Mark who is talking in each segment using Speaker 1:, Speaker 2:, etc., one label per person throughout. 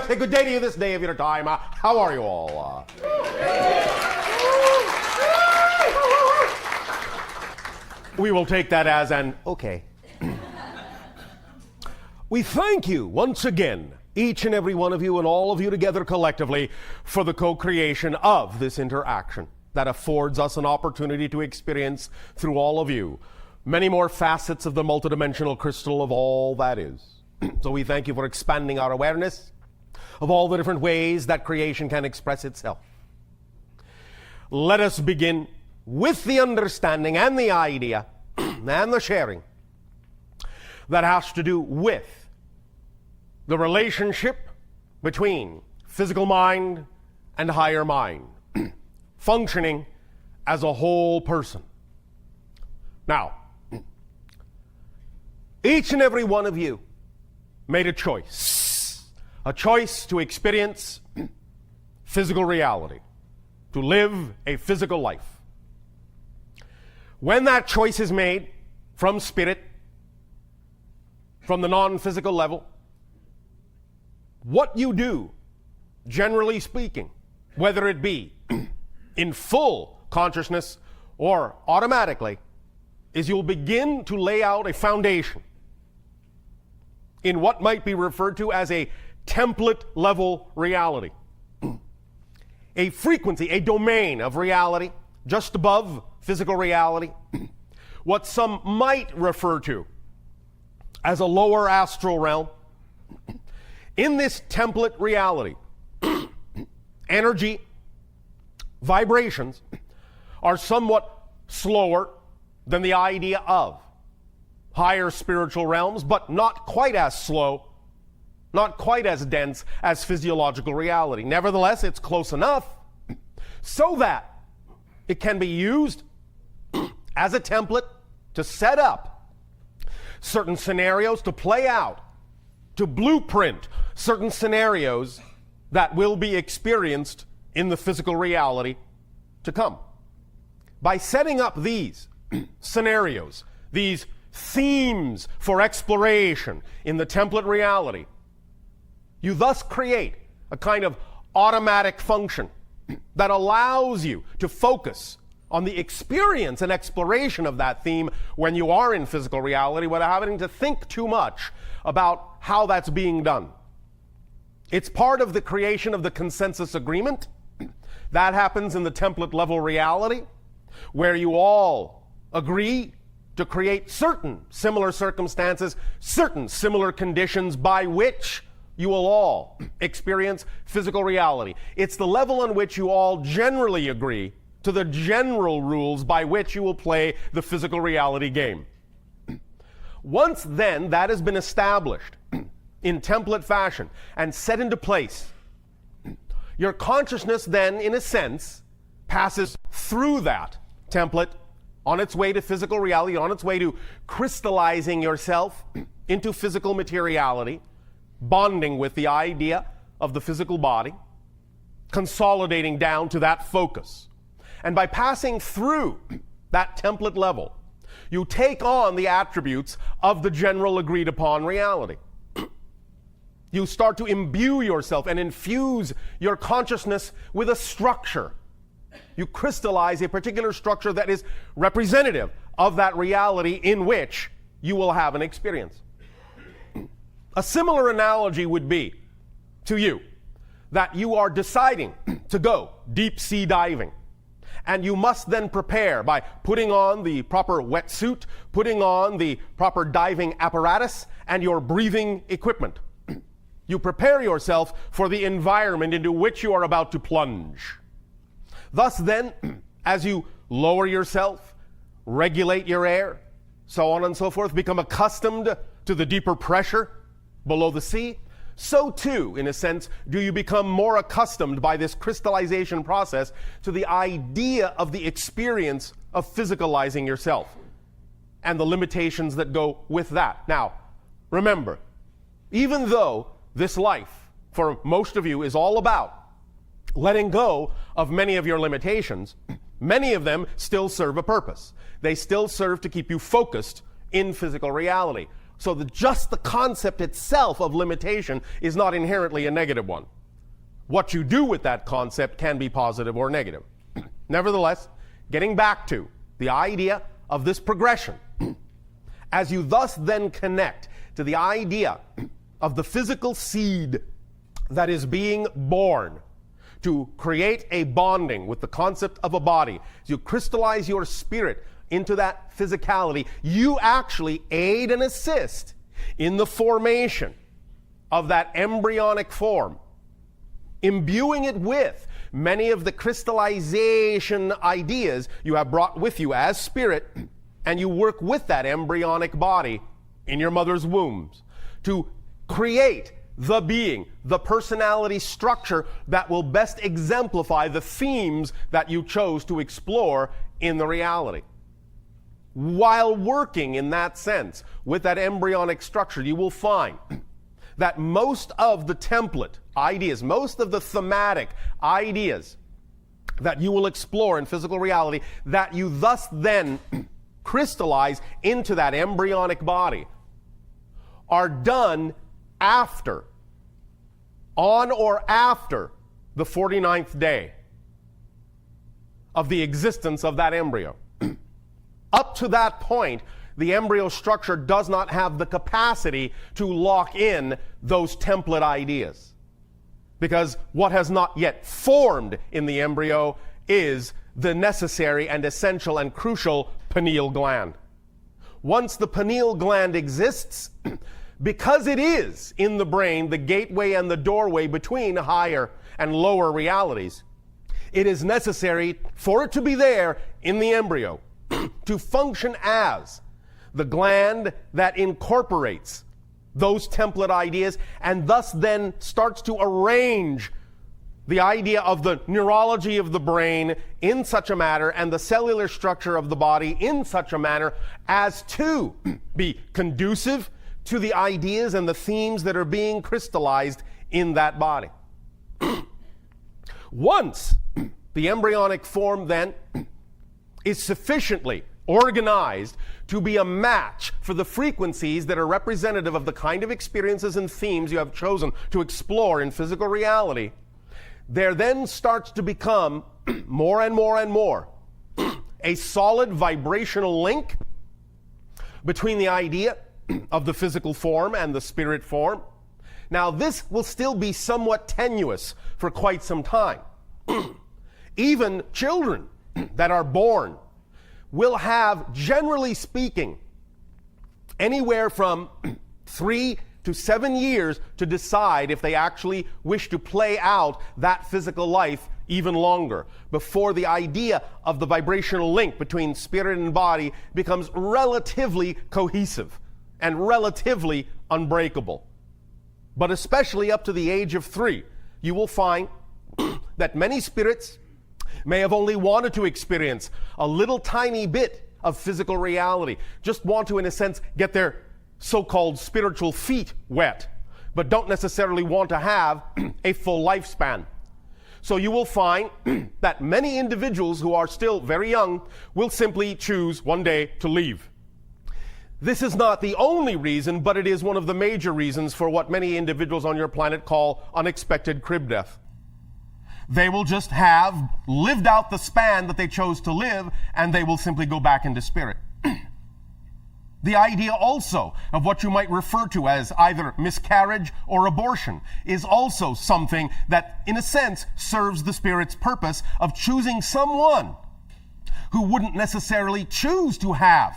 Speaker 1: say good day to you this day of your time. How are you all? We will take that as an okay. We thank you once again, each and every one of you and all of you together collectively, for the co-creation of this interaction that affords us an opportunity to experience through all of you many more facets of the multidimensional crystal of all that is. So we thank you for expanding our awareness of all the different ways that creation can express itself. Let us begin with the understanding and the idea and the sharing that has to do with the relationship between physical mind and higher mind, functioning as a whole person. Now, each and every one of you made a choice to experience physical reality, to live a physical life. When that choice is made from spirit, from the non-physical level, what you do, generally speaking, whether it be in full consciousness or automatically, is you'll begin to lay out a foundation in what might be referred to as a template level reality. A frequency, a domain of reality just above physical reality, what some might refer to as a lower astral realm. In this template reality, energy, vibrations are somewhat slower than the idea of higher spiritual realms, but not quite as slow, not quite as dense as physiological reality. Nevertheless, it's close enough so that it can be used as a template to set up certain scenarios, to play out, to blueprint certain scenarios that will be experienced in the physical reality to come. By setting up these scenarios, these themes for exploration in the template reality, you thus create a kind of automatic function that allows you to focus on the experience and exploration of that theme when you are in physical reality without having to think too much about how that's being done. It's part of the creation of the consensus agreement. That happens in the template level reality, where you all agree to create certain similar circumstances, certain similar conditions by which you will all experience physical reality. It's the level on which you all generally agree to the general rules by which you will play the physical reality game. Once then that has been established in template fashion and set into place, your consciousness then, in a sense, passes through that template on its way to physical reality, on its way to crystallizing yourself into physical materiality, bonding with the idea of the physical body, consolidating down to that focus. And by passing through that template level, you take on the attributes of the general agreed upon reality. You start to imbue yourself and infuse your consciousness with a structure. You crystallize a particular structure that is representative of that reality in which you will have an experience. A similar analogy would be to you that you are deciding to go deep sea diving. And you must then prepare by putting on the proper wetsuit, putting on the proper diving apparatus, and your breathing equipment. You prepare yourself for the environment into which you are about to plunge. Thus then, as you lower yourself, regulate your air, so on and so forth, become accustomed to the deeper pressure below the sea, so too, in a sense, do you become more accustomed by this crystallization process to the idea of the experience of physicalizing yourself and the limitations that go with that. Now, remember, even though this life, for most of you, is all about letting go of many of your limitations, many of them still serve a purpose. They still serve to keep you focused in physical reality. So that just the concept itself of limitation is not inherently a negative one. What you do with that concept can be positive or negative. Nevertheless, getting back to the idea of this progression, as you thus then connect to the idea of the physical seed that is being born to create a bonding with the concept of a body, as you crystallize your spirit into that physicality, you actually aid and assist in the formation of that embryonic form, imbuing it with many of the crystallization ideas you have brought with you as spirit, and you work with that embryonic body in your mother's wombs to create the being, the personality structure that will best exemplify the themes that you chose to explore in the reality. While working in that sense with that embryonic structure, you will find that most of the template ideas, most of the thematic ideas that you will explore in physical reality, that you thus then crystallize into that embryonic body, are done after, on or after the 49th day of the existence of that embryo. Up to that point, the embryo structure does not have the capacity to lock in those template ideas. Because what has not yet formed in the embryo is the necessary and essential and crucial pineal gland. Once the pineal gland exists, because it is in the brain the gateway and the doorway between higher and lower realities, it is necessary for it to be there in the embryo to function as the gland that incorporates those template ideas and thus then starts to arrange the idea of the neurology of the brain in such a manner and the cellular structure of the body in such a manner as to be conducive to the ideas and the themes that are being crystallized in that body. Once the embryonic form then is sufficiently organized to be a match for the frequencies that are representative of the kind of experiences and themes you have chosen to explore in physical reality, there then starts to become more and more and more a solid vibrational link between the idea of the physical form and the spirit form. Now, this will still be somewhat tenuous for quite some time. Even children that are born will have, generally speaking, anywhere from 3 to 7 years to decide if they actually wish to play out that physical life even longer, before the idea of the vibrational link between spirit and body becomes relatively cohesive and relatively unbreakable. But especially up to the age of 3, you will find that many spirits may have only wanted to experience a little tiny bit of physical reality, just want to, in a sense, get their so-called spiritual feet wet, but don't necessarily want to have a full lifespan. So you will find that many individuals who are still very young will simply choose one day to leave. This is not the only reason, but it is one of the major reasons for what many individuals on your planet call unexpected crib death. They will just have lived out the span that they chose to live, and they will simply go back into spirit. The idea also of what you might refer to as either miscarriage or abortion is also something that, in a sense, serves the spirit's purpose of choosing someone who wouldn't necessarily choose to have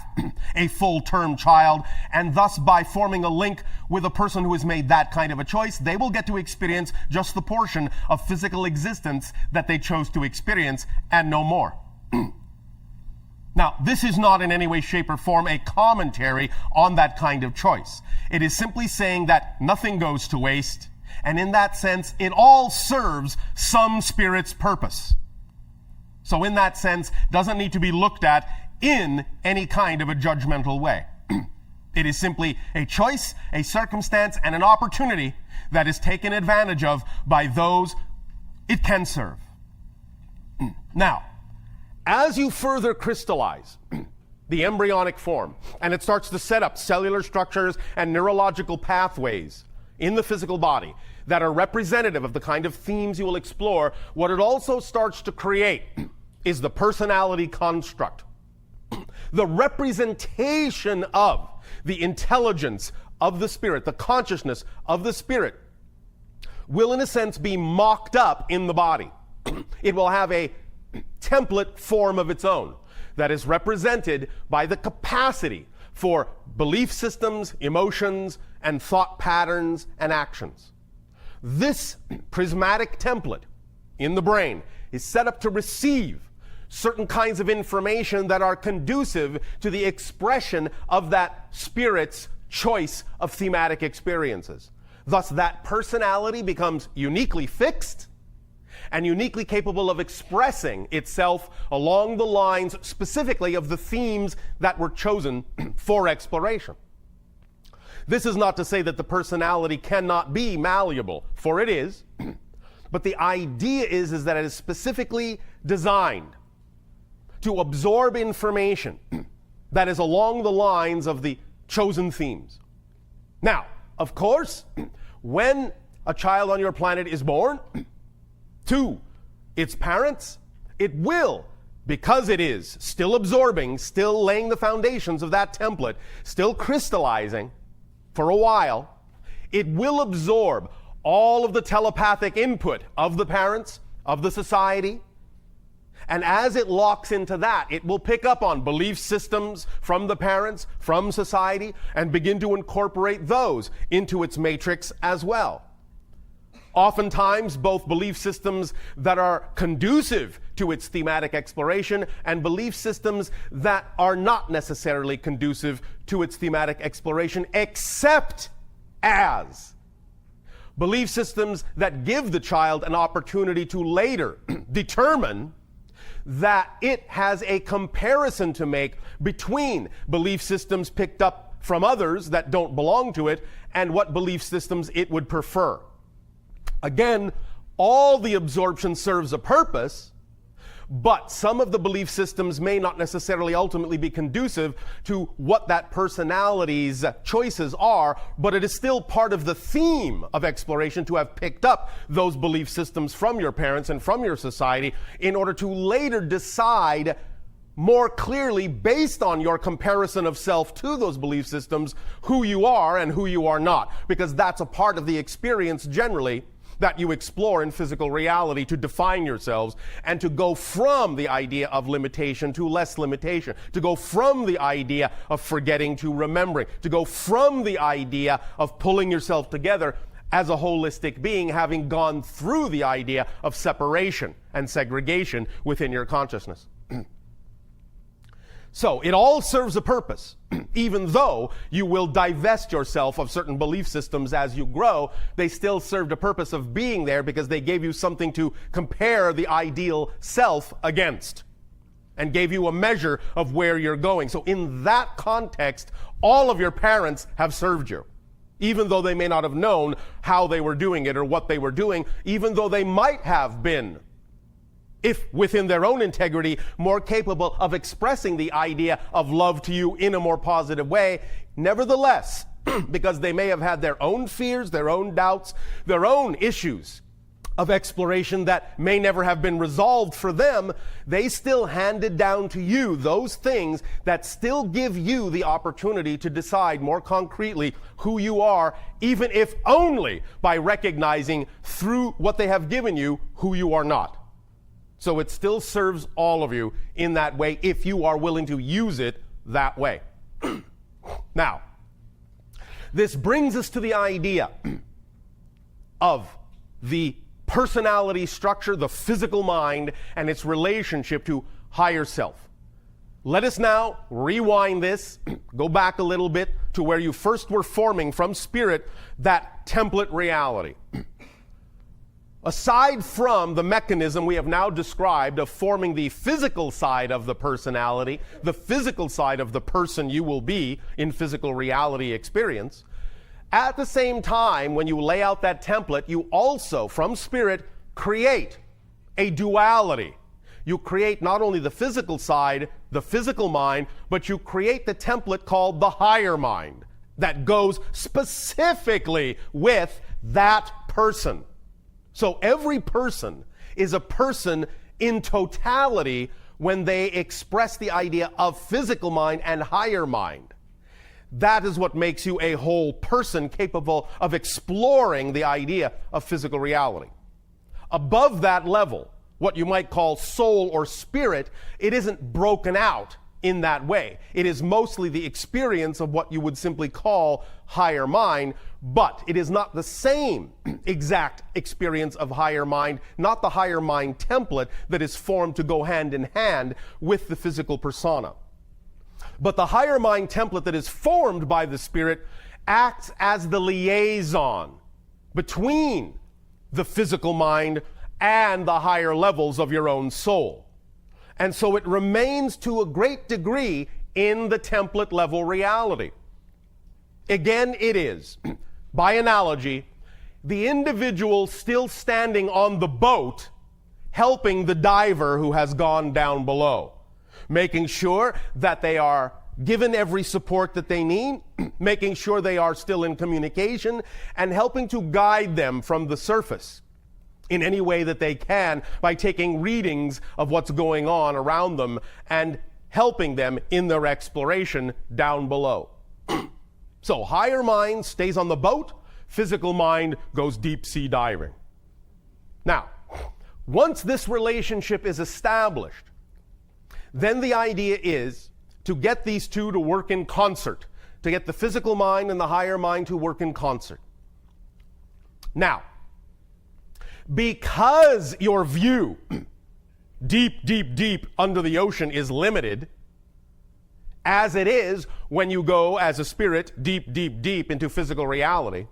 Speaker 1: a full-term child, and thus by forming a link with a person who has made that kind of a choice, they will get to experience just the portion of physical existence that they chose to experience and no more. Now, this is not in any way, shape, or form a commentary on that kind of choice. It is simply saying that nothing goes to waste, and in that sense, it all serves some spirit's purpose. So in that sense, doesn't need to be looked at in any kind of a judgmental way. It is simply a choice, a circumstance, and an opportunity that is taken advantage of by those it can serve. Now, as you further crystallize the embryonic form, and it starts to set up cellular structures and neurological pathways in the physical body that are representative of the kind of themes you will explore, what it also starts to create is the personality construct. The representation of the intelligence of the spirit, the consciousness of the spirit, will in a sense be mocked up in the body. It will have a template form of its own that is represented by the capacity for belief systems, emotions, and thought patterns and actions. This prismatic template in the brain is set up to receive certain kinds of information that are conducive to the expression of that spirit's choice of thematic experiences. Thus, that personality becomes uniquely fixed and uniquely capable of expressing itself along the lines specifically of the themes that were chosen for exploration. This is not to say that the personality cannot be malleable, for it is, but the idea is that it is specifically designed to absorb information that is along the lines of the chosen themes. Now, of course, when a child on your planet is born to its parents, it will, because it is still absorbing, still laying the foundations of that template, still crystallizing for a while, it will absorb all of the telepathic input of the parents, of the society. And as it locks into that, it will pick up on belief systems from the parents, from society, and begin to incorporate those into its matrix as well. Oftentimes, both belief systems that are conducive to its thematic exploration and belief systems that are not necessarily conducive to its thematic exploration, except as belief systems that give the child an opportunity to later determine that it has a comparison to make between belief systems picked up from others that don't belong to it and what belief systems it would prefer. Again, all the absorption serves a purpose, but some of the belief systems may not necessarily ultimately be conducive to what that personality's choices are, but it is still part of the theme of exploration to have picked up those belief systems from your parents and from your society in order to later decide more clearly, based on your comparison of self to those belief systems, who you are and who you are not, because that's a part of the experience generally that you explore in physical reality to define yourselves and to go from the idea of limitation to less limitation, to go from the idea of forgetting to remembering, to go from the idea of pulling yourself together as a holistic being, having gone through the idea of separation and segregation within your consciousness. So it all serves a purpose. Even though you will divest yourself of certain belief systems as you grow, they still served a purpose of being there because they gave you something to compare the ideal self against and gave you a measure of where you're going. So in that context, all of your parents have served you, even though they may not have known how they were doing it or what they were doing, even though they might have been, if within their own integrity, more capable of expressing the idea of love to you in a more positive way. Nevertheless, because they may have had their own fears, their own doubts, their own issues of exploration that may never have been resolved for them, they still handed down to you those things that still give you the opportunity to decide more concretely who you are, even if only by recognizing through what they have given you who you are not. So it still serves all of you in that way if you are willing to use it that way. Now, this brings us to the idea of the personality structure, the physical mind, and its relationship to higher self. Let us now rewind this, go back a little bit to where you first were forming from spirit that template reality. Aside from the mechanism we have now described of forming the physical side of the personality, the physical side of the person you will be in physical reality experience, at the same time, when you lay out that template, you also, from spirit, create a duality You create not only the physical side, the physical mind, but you create the template called the higher mind that goes specifically with that person. So every person is a person in totality when they express the idea of physical mind and higher mind. That is what makes you a whole person capable of exploring the idea of physical reality. Above that level, what you might call soul or spirit, it isn't broken out in that way. It is mostly the experience of what you would simply call higher mind, but it is not the same exact experience of higher mind, not the higher mind template that is formed to go hand in hand with the physical persona. But the higher mind template that is formed by the spirit acts as the liaison between the physical mind and the higher levels of your own soul. And so it remains to a great degree in the template level reality. Again, it is, by analogy, the individual still standing on the boat helping the diver who has gone down below, making sure that they are given every support that they need, making sure they are still in communication, and helping to guide them from the surface in any way that they can by taking readings of what's going on around them and helping them in their exploration down below. So higher mind stays on the boat, physical mind goes deep sea diving. Now, once this relationship is established, then the idea is to get these two to work in concert, to get the physical mind and the higher mind to work in concert. Now, because your view deep, deep, deep under the ocean is limited, as it is when you go as a spirit deep, deep, deep into physical reality,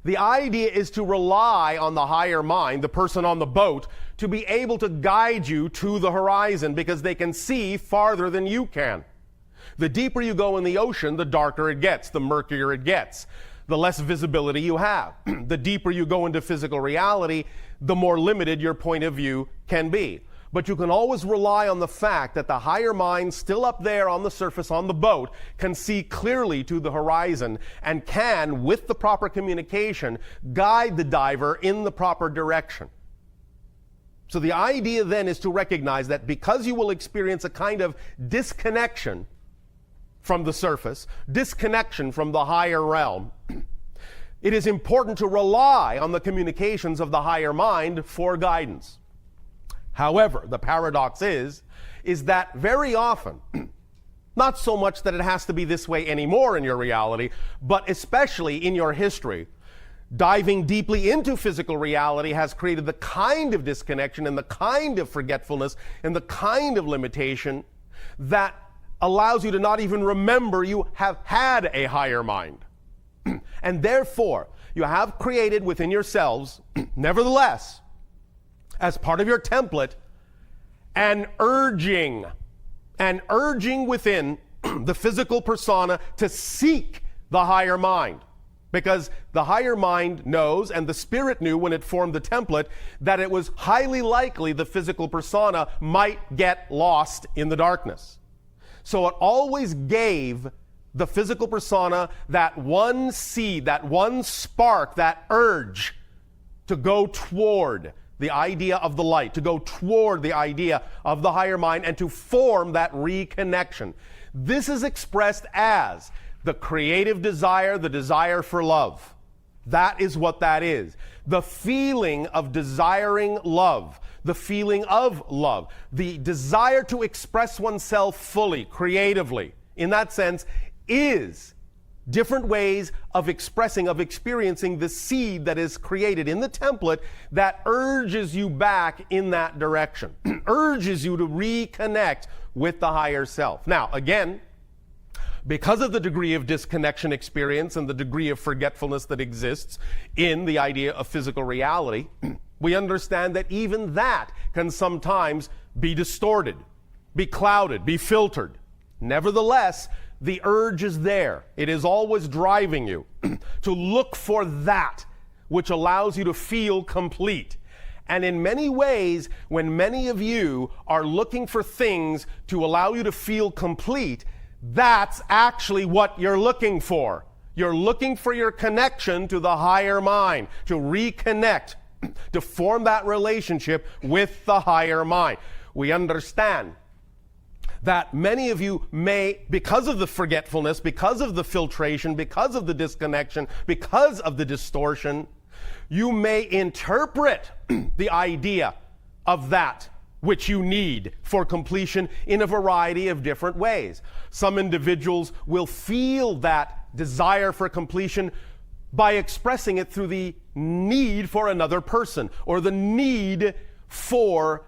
Speaker 1: the idea is to rely on the higher mind, the person on the boat, to be able to guide you to the horizon because they can see farther than you can. The deeper you go in the ocean, the darker it gets, the murkier it gets, the less visibility you have. The deeper you go into physical reality, the more limited your point of view can be. But you can always rely on the fact that the higher mind, still up there on the surface on the boat, can see clearly to the horizon and can, with the proper communication, guide the diver in the proper direction. So the idea then is to recognize that because you will experience a kind of disconnection from the surface, disconnection from the higher realm, it is important to rely on the communications of the higher mind for guidance. However, the paradox is that very often, not so much that it has to be this way anymore in your reality, but especially in your history, diving deeply into physical reality has created the kind of disconnection and the kind of forgetfulness and the kind of limitation that allows you to not even remember you have had a higher mind. And therefore, you have created within yourselves, nevertheless, as part of your template, an urging within the physical persona to seek the higher mind. Because the higher mind knows, and the spirit knew when it formed the template, that it was highly likely the physical persona might get lost in the darkness. So it always gave the physical persona that one seed, that one spark, that urge to go toward the idea of the light, to go toward the idea of the higher mind and to form that reconnection. This is expressed as the creative desire, the desire for love. That is what that is. The feeling of desiring love, the feeling of love, the desire to express oneself fully, creatively, in that sense, is different ways of expressing, of experiencing the seed that is created in the template that urges you back in that direction, urges you to reconnect with the higher self. Now, again, because of the degree of disconnection experience and the degree of forgetfulness that exists in the idea of physical reality, we understand that even that can sometimes be distorted, be clouded, be filtered. Nevertheless, the urge is there. It is always driving you to look for that which allows you to feel complete. And in many ways, when many of you are looking for things to allow you to feel complete, that's actually what you're looking for. You're looking for your connection to the higher mind, to reconnect, to form that relationship with the higher mind. We understand that many of you may, because of the forgetfulness, because of the filtration, because of the disconnection, because of the distortion, you may interpret the idea of that which you need for completion in a variety of different ways. Some individuals will feel that desire for completion by expressing it through the need for another person or the need for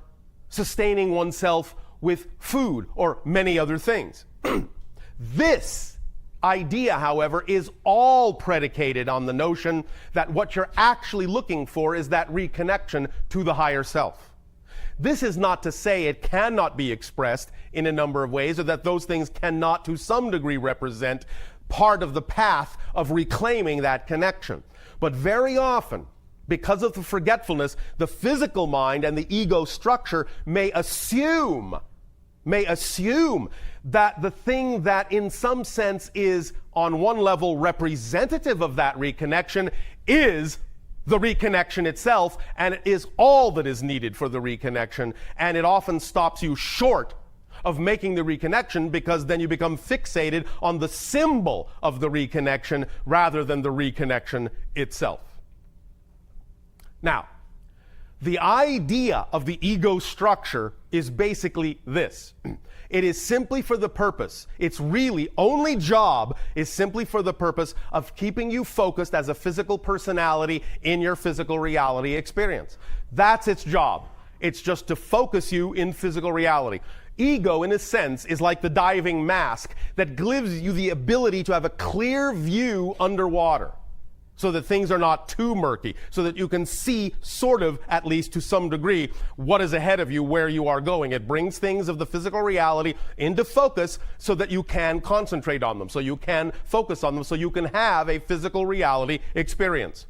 Speaker 1: sustaining oneself with food or many other things. This idea, however, is all predicated on the notion that what you're actually looking for is that reconnection to the higher self. This is not to say it cannot be expressed in a number of ways, or that those things cannot to some degree represent part of the path of reclaiming that connection. But very often, because of the forgetfulness, the physical mind and the ego structure may assume that the thing that in some sense is on one level representative of that reconnection is the reconnection itself, and it is all that is needed for the reconnection, and it often stops you short of making the reconnection, because then you become fixated on the symbol of the reconnection rather than the reconnection itself. Now, the idea of the ego structure is basically this. It is simply for the purpose, its really only job is simply for the purpose of keeping you focused as a physical personality in your physical reality experience. That's its job. It's just to focus you in physical reality. Ego, in a sense, is like the diving mask that gives you the ability to have a clear view underwater, so that things are not too murky, so that you can see, sort of, at least to some degree, what is ahead of you, where you are going. It brings things of the physical reality into focus so that you can concentrate on them, so you can focus on them, so you can have a physical reality experience.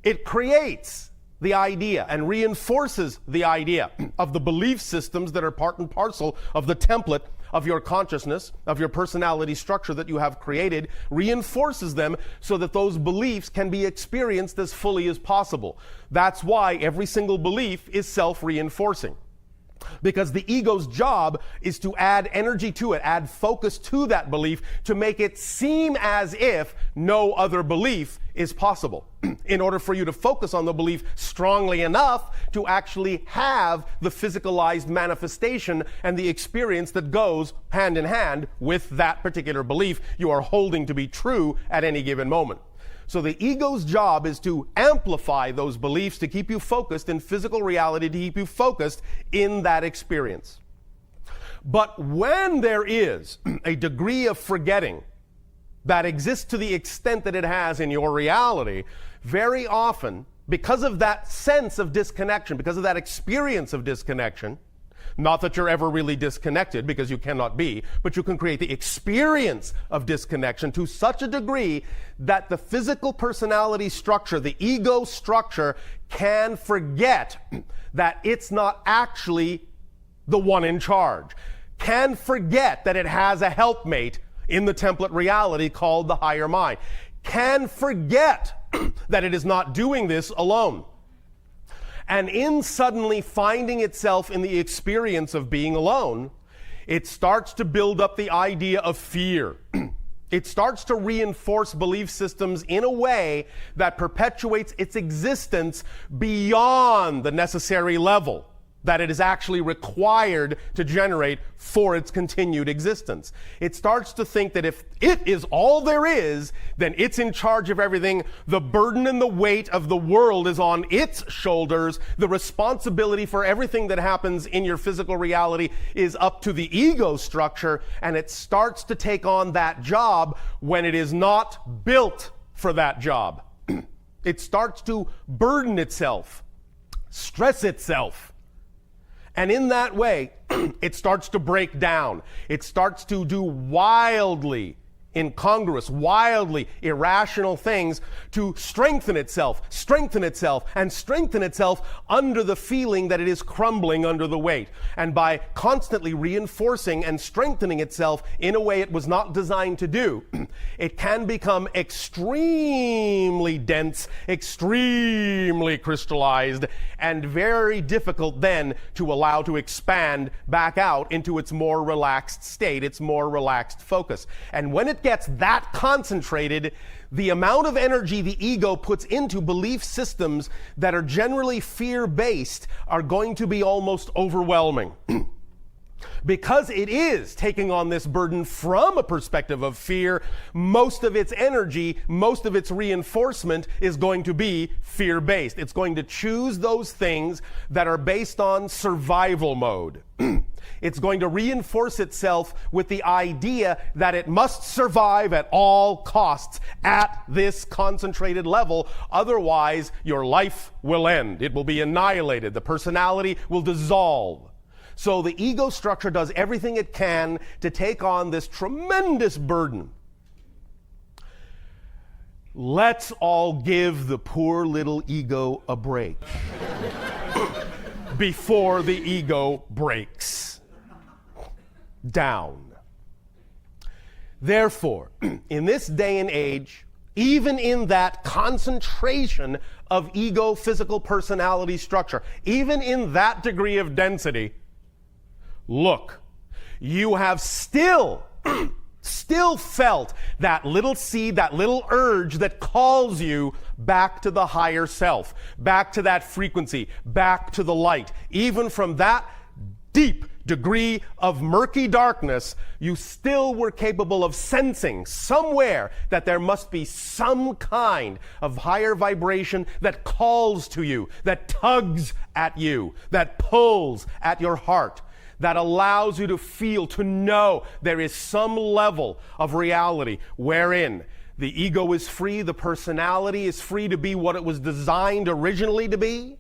Speaker 1: It creates the idea and reinforces the idea of the belief systems that are part and parcel of the template of your consciousness, of your personality structure that you have created, reinforces them so that those beliefs can be experienced as fully as possible. That's why every single belief is self-reinforcing. Because the ego's job is to add energy to it, add focus to that belief, to make it seem as if no other belief is possible, in order for you to focus on the belief strongly enough to actually have the physicalized manifestation and the experience that goes hand in hand with that particular belief you are holding to be true at any given moment. So the ego's job is to amplify those beliefs, to keep you focused in physical reality, to keep you focused in that experience. But when there is a degree of forgetting that exists to the extent that it has in your reality, very often, because of that sense of disconnection, because of that experience of disconnection, not that you're ever really disconnected, because you cannot be, but you can create the experience of disconnection to such a degree that the physical personality structure, the ego structure, can forget that it's not actually the one in charge, can forget that it has a helpmate in the template reality called the higher mind, can forget that it is not doing this alone. And in suddenly finding itself in the experience of being alone, it starts to build up the idea of fear. It starts to reinforce belief systems in a way that perpetuates its existence beyond the necessary level that it is actually required to generate for its continued existence. It starts to think that if it is all there is, then it's in charge of everything. The burden and the weight of the world is on its shoulders. The responsibility for everything that happens in your physical reality is up to the ego structure, and it starts to take on that job when it is not built for that job. It starts to burden itself, stress itself. And in that way, it starts to break down. It starts to do wildly incongruous, wildly irrational things to strengthen itself, and strengthen itself under the feeling that it is crumbling under the weight. And by constantly reinforcing and strengthening itself in a way it was not designed to do, it can become extremely dense, extremely crystallized, and very difficult then to allow to expand back out into its more relaxed state, its more relaxed focus. And when it gets that concentrated, the amount of energy the ego puts into belief systems that are generally fear-based are going to be almost overwhelming. Because it is taking on this burden from a perspective of fear, most of its energy, most of its reinforcement is going to be fear-based. It's going to choose those things that are based on survival mode. It's going to reinforce itself with the idea that it must survive at all costs at this concentrated level. Otherwise, your life will end. It will be annihilated. The personality will dissolve. So the ego structure does everything it can to take on this tremendous burden. Let's all give the poor little ego a break before the ego breaks down. Therefore, in this day and age, even in that concentration of ego physical personality structure, even in that degree of density, look, you have still felt that little seed, that little urge that calls you back to the higher self, back to that frequency, back to the light. Even from that deep degree of murky darkness, you still were capable of sensing somewhere that there must be some kind of higher vibration that calls to you, that tugs at you, that pulls at your heart, that allows you to feel, to know there is some level of reality wherein the ego is free, the personality is free to be what it was designed originally to be,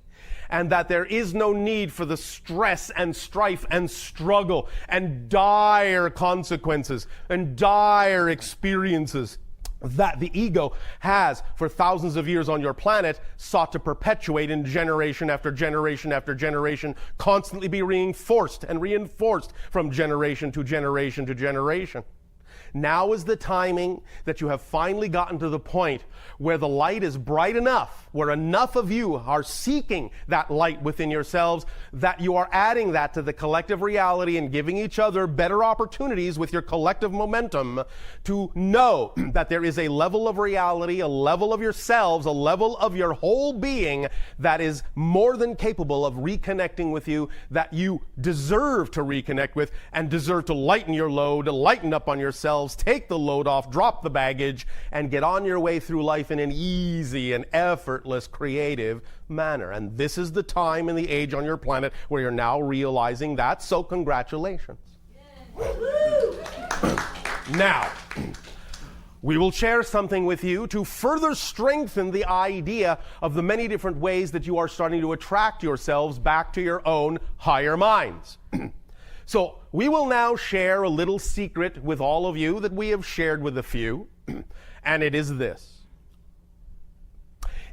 Speaker 1: and that there is no need for the stress and strife and struggle and dire consequences and dire experiences that the ego has for thousands of years on your planet sought to perpetuate in generation after generation after generation, constantly be reinforced and reinforced from generation to generation to generation. Now is the timing that you have finally gotten to the point where the light is bright enough, where enough of you are seeking that light within yourselves, that you are adding that to the collective reality and giving each other better opportunities with your collective momentum to know that there is a level of reality, a level of yourselves, a level of your whole being that is more than capable of reconnecting with you, that you deserve to reconnect with and deserve to lighten your load, to lighten up on yourselves, take the load off, drop the baggage, and get on your way through life in an easy and effortless, creative manner. And this is the time and the age on your planet where you're now realizing that, so congratulations. Now, we will share something with you to further strengthen the idea of the many different ways that you are starting to attract yourselves back to your own higher minds. So we will now share a little secret with all of you that we have shared with a few, and it is this.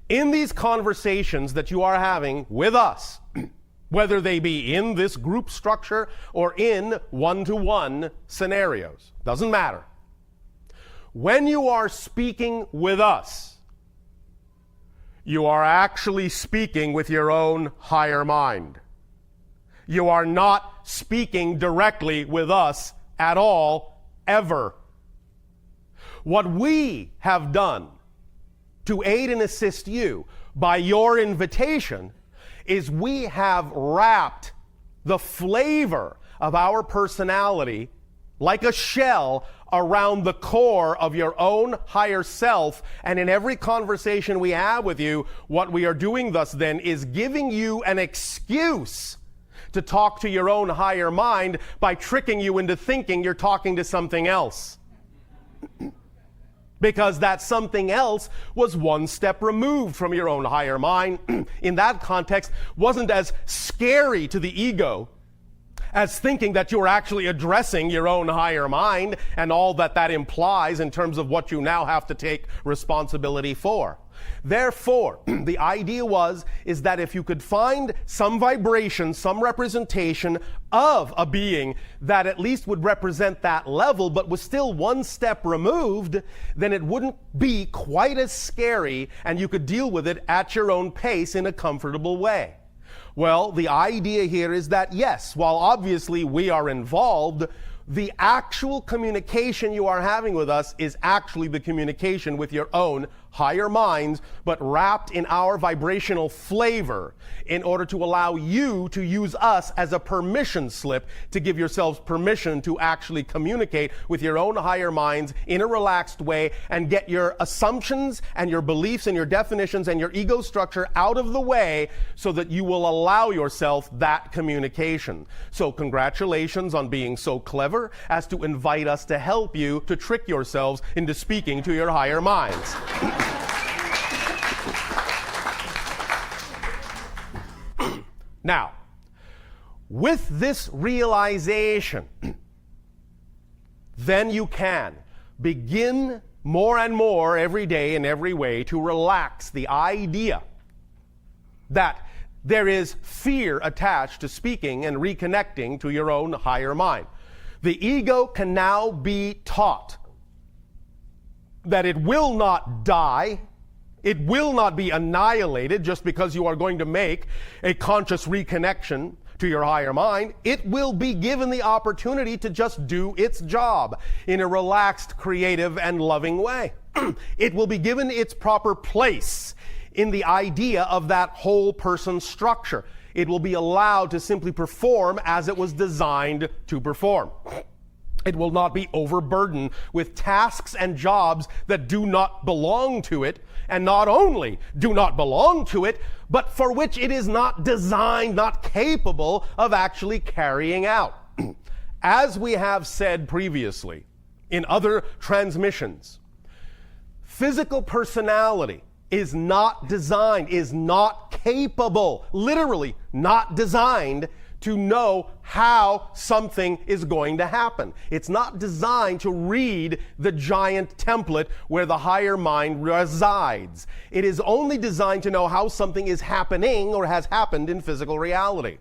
Speaker 1: In these conversations that you are having with us, whether they be in this group structure or in one-to-one scenarios, doesn't matter. When you are speaking with us, you are actually speaking with your own higher mind. You are not speaking directly with us at all, ever. What we have done to aid and assist you by your invitation is we have wrapped the flavor of our personality like a shell around the core of your own higher self. And in every conversation we have with you, what we are doing thus then is giving you an excuse to talk to your own higher mind by tricking you into thinking you're talking to something else. Because that something else was one step removed from your own higher mind. In that context, wasn't as scary to the ego as thinking that you're actually addressing your own higher mind and all that that implies in terms of what you now have to take responsibility for. Therefore, the idea is that if you could find some vibration, some representation of a being that at least would represent that level, but was still one step removed, then it wouldn't be quite as scary and you could deal with it at your own pace in a comfortable way. Well, the idea here is that yes, while obviously we are involved, the actual communication you are having with us is actually the communication with your own higher minds, but wrapped in our vibrational flavor in order to allow you to use us as a permission slip to give yourselves permission to actually communicate with your own higher minds in a relaxed way and get your assumptions and your beliefs and your definitions and your ego structure out of the way so that you will allow yourself that communication. So congratulations on being so clever as to invite us to help you to trick yourselves into speaking to your higher minds. Now, with this realization, then you can begin more and more every day in every way to relax the idea that there is fear attached to speaking and reconnecting to your own higher mind. The ego can now be taught that it will not die, it will not be annihilated just because you are going to make a conscious reconnection to your higher mind. It will be given the opportunity to just do its job in a relaxed, creative, and loving way. It will be given its proper place in the idea of that whole person structure. It will be allowed to simply perform as it was designed to perform. It will not be overburdened with tasks and jobs that do not belong to it, and not only do not belong to it, but for which it is not designed, not capable of actually carrying out. As we have said previously in other transmissions, physical personality is not designed, is not capable, literally not designed to know how something is going to happen. It's not designed to read the giant template where the higher mind resides. It is only designed to know how something is happening or has happened in physical reality.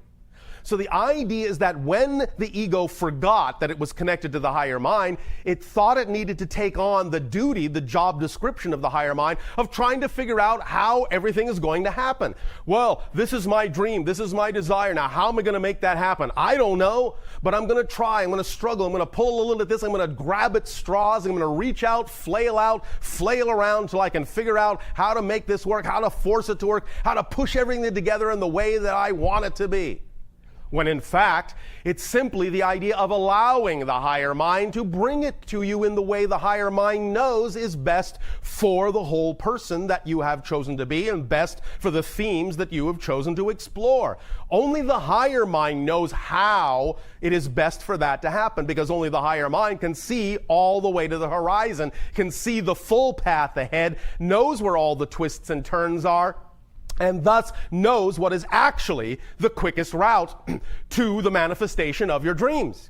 Speaker 1: So the idea is that when the ego forgot that it was connected to the higher mind, it thought it needed to take on the duty, the job description of the higher mind of trying to figure out how everything is going to happen. Well, this is my dream. This is my desire. Now, how am I going to make that happen? I don't know, but I'm going to try. I'm going to struggle. I'm going to pull a little at this. I'm going to grab at straws. I'm going to reach out, flail around until I can figure out how to make this work, how to force it to work, how to push everything together in the way that I want it to be. When in fact, it's simply the idea of allowing the higher mind to bring it to you in the way the higher mind knows is best for the whole person that you have chosen to be and best for the themes that you have chosen to explore. Only the higher mind knows how it is best for that to happen, because only the higher mind can see all the way to the horizon, can see the full path ahead, knows where all the twists and turns are, and thus knows what is actually the quickest route to the manifestation of your dreams.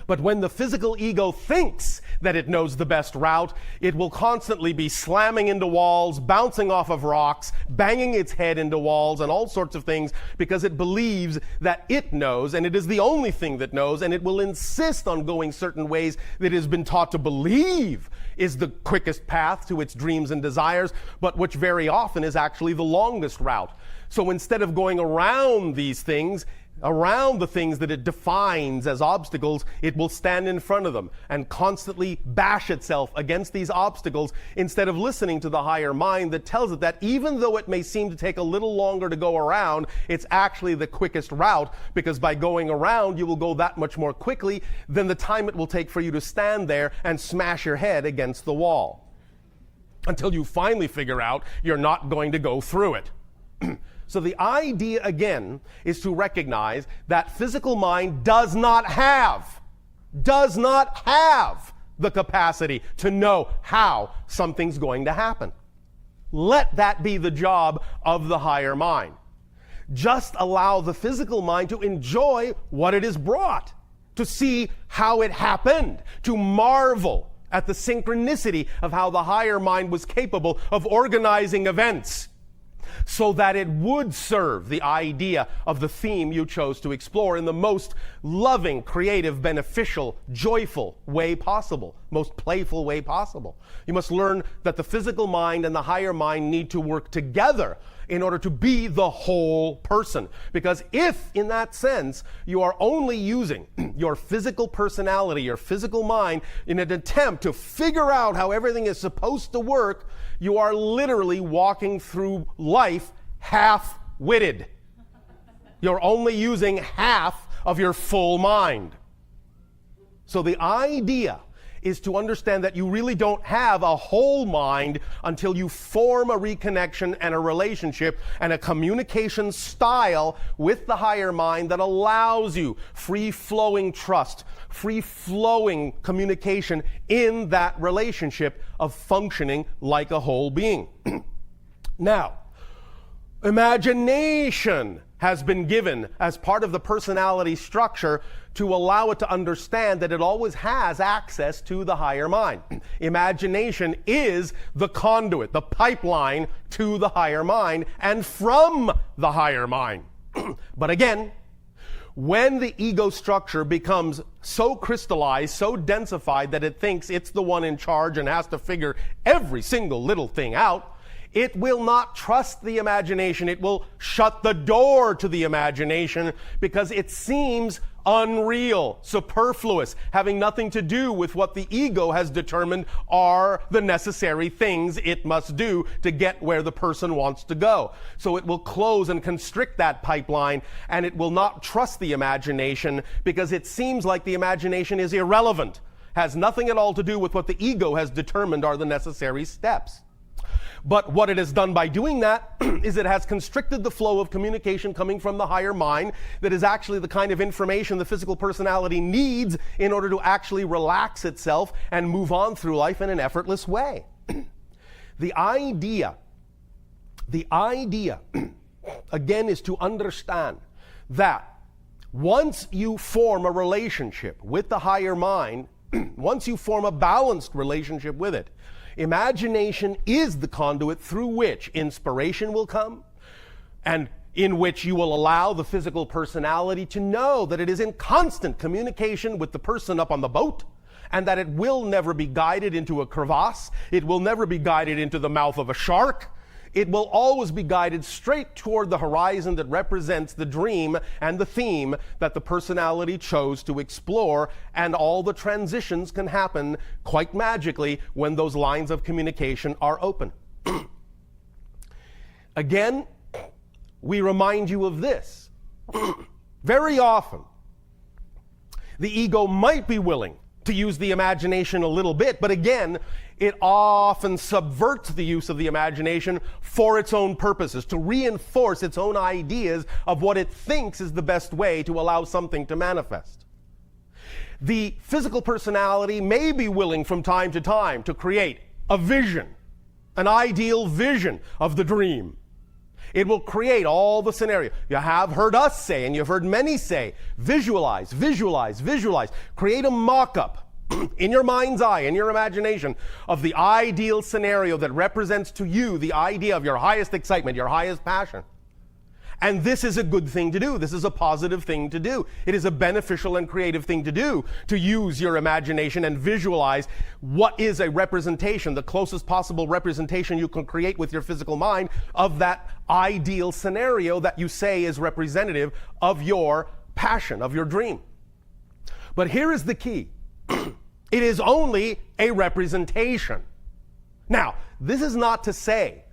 Speaker 1: But when the physical ego thinks that it knows the best route, it will constantly be slamming into walls, bouncing off of rocks, banging its head into walls, and all sorts of things, because it believes that it knows, and it is the only thing that knows, and it will insist on going certain ways that it has been taught to believe is the quickest path to its dreams and desires, but which very often is actually the longest route. So instead of going around these things, around the things that it defines as obstacles, it will stand in front of them and constantly bash itself against these obstacles instead of listening to the higher mind that tells it that even though it may seem to take a little longer to go around, it's actually the quickest route, because by going around you will go that much more quickly than the time it will take for you to stand there and smash your head against the wall until you finally figure out you're not going to go through it. So the idea, again, is to recognize that physical mind does not have the capacity to know how something's going to happen. Let that be the job of the higher mind. Just allow the physical mind to enjoy what it has brought, to see how it happened, to marvel at the synchronicity of how the higher mind was capable of organizing events so that it would serve the idea of the theme you chose to explore in the most loving, creative, beneficial, joyful way possible, most playful way possible. You must learn that the physical mind and the higher mind need to work together in order to be the whole person. Because if, in that sense, you are only using your physical personality, your physical mind, in an attempt to figure out how everything is supposed to work, you are literally walking through life half-witted. You're only using half of your full mind. So the idea is to understand that you really don't have a whole mind until you form a reconnection and a relationship and a communication style with the higher mind that allows you free-flowing trust, free-flowing communication in that relationship of functioning like a whole being. Now, imagination has been given as part of the personality structure to allow it to understand that it always has access to the higher mind. Imagination is the conduit, the pipeline to the higher mind and from the higher mind. But again, when the ego structure becomes so crystallized, so densified that it thinks it's the one in charge and has to figure every single little thing out, it will not trust the imagination. It will shut the door to the imagination because it seems unreal, superfluous, having nothing to do with what the ego has determined are the necessary things it must do to get where the person wants to go. So it will close and constrict that pipeline, and it will not trust the imagination because it seems like the imagination is irrelevant, has nothing at all to do with what the ego has determined are the necessary steps. But what it has done by doing that is it has constricted the flow of communication coming from the higher mind that is actually the kind of information the physical personality needs in order to actually relax itself and move on through life in an effortless way. The idea, again, is to understand that once you form a relationship with the higher mind, once you form a balanced relationship with it, imagination is the conduit through which inspiration will come and in which you will allow the physical personality to know that it is in constant communication with the person up on the boat and that it will never be guided into a crevasse. It will never be guided into the mouth of a shark. It will always be guided straight toward the horizon that represents the dream and the theme that the personality chose to explore, and all the transitions can happen quite magically when those lines of communication are open. Again, we remind you of this. Very often, the ego might be willing to use the imagination a little bit, but again, it often subverts the use of the imagination for its own purposes, to reinforce its own ideas of what it thinks is the best way to allow something to manifest. The physical personality may be willing from time to time to create a vision, an ideal vision of the dream. It will create all the scenario. You have heard us say, and you've heard many say, visualize, visualize, visualize. Create a mock-up in your mind's eye, in your imagination, of the ideal scenario that represents to you the idea of your highest excitement, your highest passion. And this is a good thing to do. This is a positive thing to do. It is a beneficial and creative thing to do, to use your imagination and visualize what is a representation, the closest possible representation you can create with your physical mind of that ideal scenario that you say is representative of your passion, of your dream. But here is the key. It is only a representation. Now, this is not to say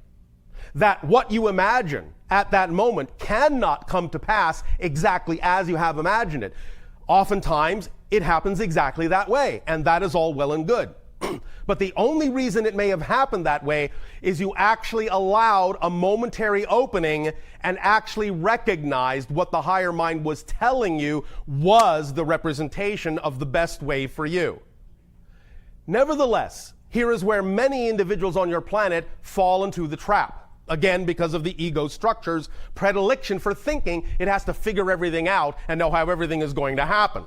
Speaker 1: that what you imagine at that moment cannot come to pass exactly as you have imagined it. Oftentimes, it happens exactly that way, and that is all well and good. But the only reason it may have happened that way is you actually allowed a momentary opening and actually recognized what the higher mind was telling you was the representation of the best way for you. Nevertheless, here is where many individuals on your planet fall into the trap. Again, because of the ego structure's predilection for thinking, it has to figure everything out and know how everything is going to happen.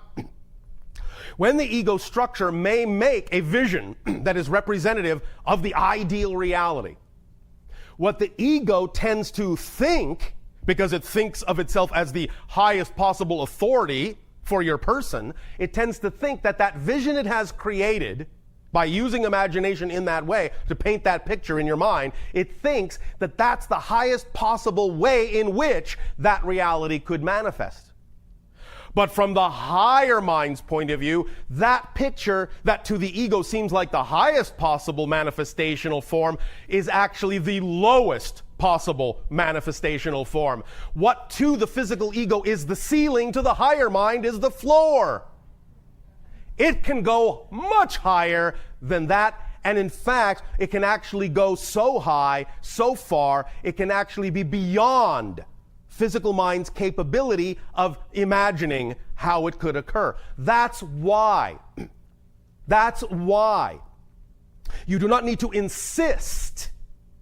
Speaker 1: When the ego structure may make a vision that is representative of the ideal reality, what the ego tends to think, because it thinks of itself as the highest possible authority for your person, it tends to think that that vision it has created by using imagination in that way to paint that picture in your mind, it thinks that that's the highest possible way in which that reality could manifest. But from the higher mind's point of view, that picture that to the ego seems like the highest possible manifestational form is actually the lowest possible manifestational form. What to the physical ego is the ceiling, to the higher mind is the floor. It can go much higher than that, and in fact, it can actually go so high, so far, it can actually be beyond physical mind's capability of imagining how it could occur. That's why you do not need to insist.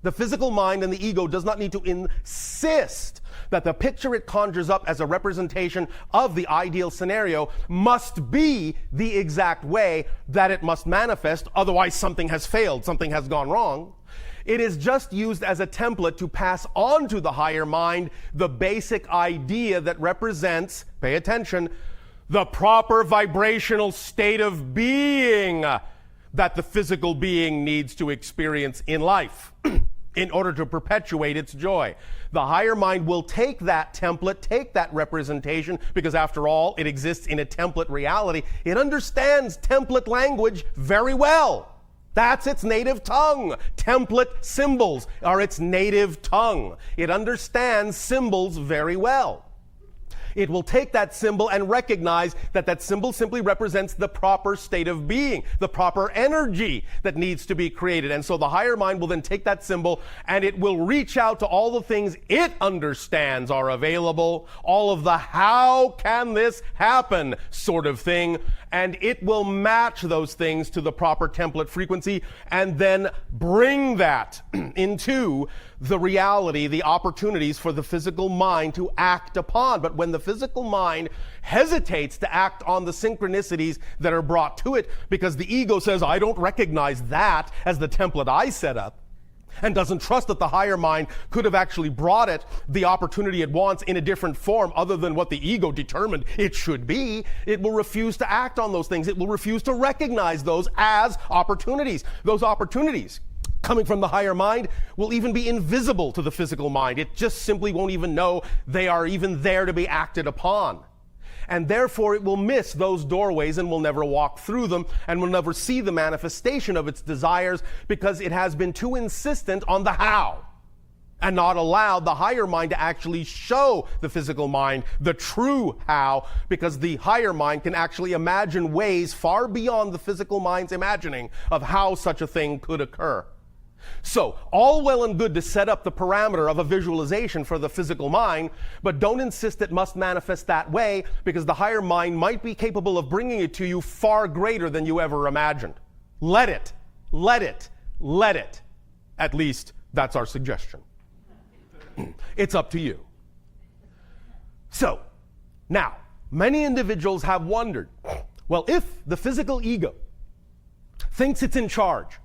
Speaker 1: The physical mind and the ego does not need to insist that the picture it conjures up as a representation of the ideal scenario must be the exact way that it must manifest, otherwise something has failed, something has gone wrong. It is just used as a template to pass on to the higher mind the basic idea that represents, pay attention, the proper vibrational state of being that the physical being needs to experience in life in order to perpetuate its joy. The higher mind will take that template, take that representation, because after all, it exists in a template reality. It understands template language very well. That's its native tongue. Template symbols are its native tongue. It understands symbols very well. It will take that symbol and recognize that that symbol simply represents the proper state of being, the proper energy that needs to be created. And so the higher mind will then take that symbol and it will reach out to all the things it understands are available, all of the how can this happen sort of thing, and it will match those things to the proper template frequency and then bring that into the reality, the opportunities for the physical mind to act upon. But when the physical mind hesitates to act on the synchronicities that are brought to it because the ego says, I don't recognize that as the template I set up, and doesn't trust that the higher mind could have actually brought it the opportunity it wants in a different form other than what the ego determined it should be, it will refuse to act on those things. It will refuse to recognize those as opportunities. Those opportunities coming from the higher mind will even be invisible to the physical mind. It just simply won't even know they are even there to be acted upon. And therefore it will miss those doorways and will never walk through them and will never see the manifestation of its desires because it has been too insistent on the how and not allowed the higher mind to actually show the physical mind the true how, because the higher mind can actually imagine ways far beyond the physical mind's imagining of how such a thing could occur. So, all well and good to set up the parameter of a visualization for the physical mind, but don't insist it must manifest that way, because the higher mind might be capable of bringing it to you far greater than you ever imagined. Let it. At least, that's our suggestion. It's up to you. So, now, many individuals have wondered, well, if the physical ego thinks it's in charge,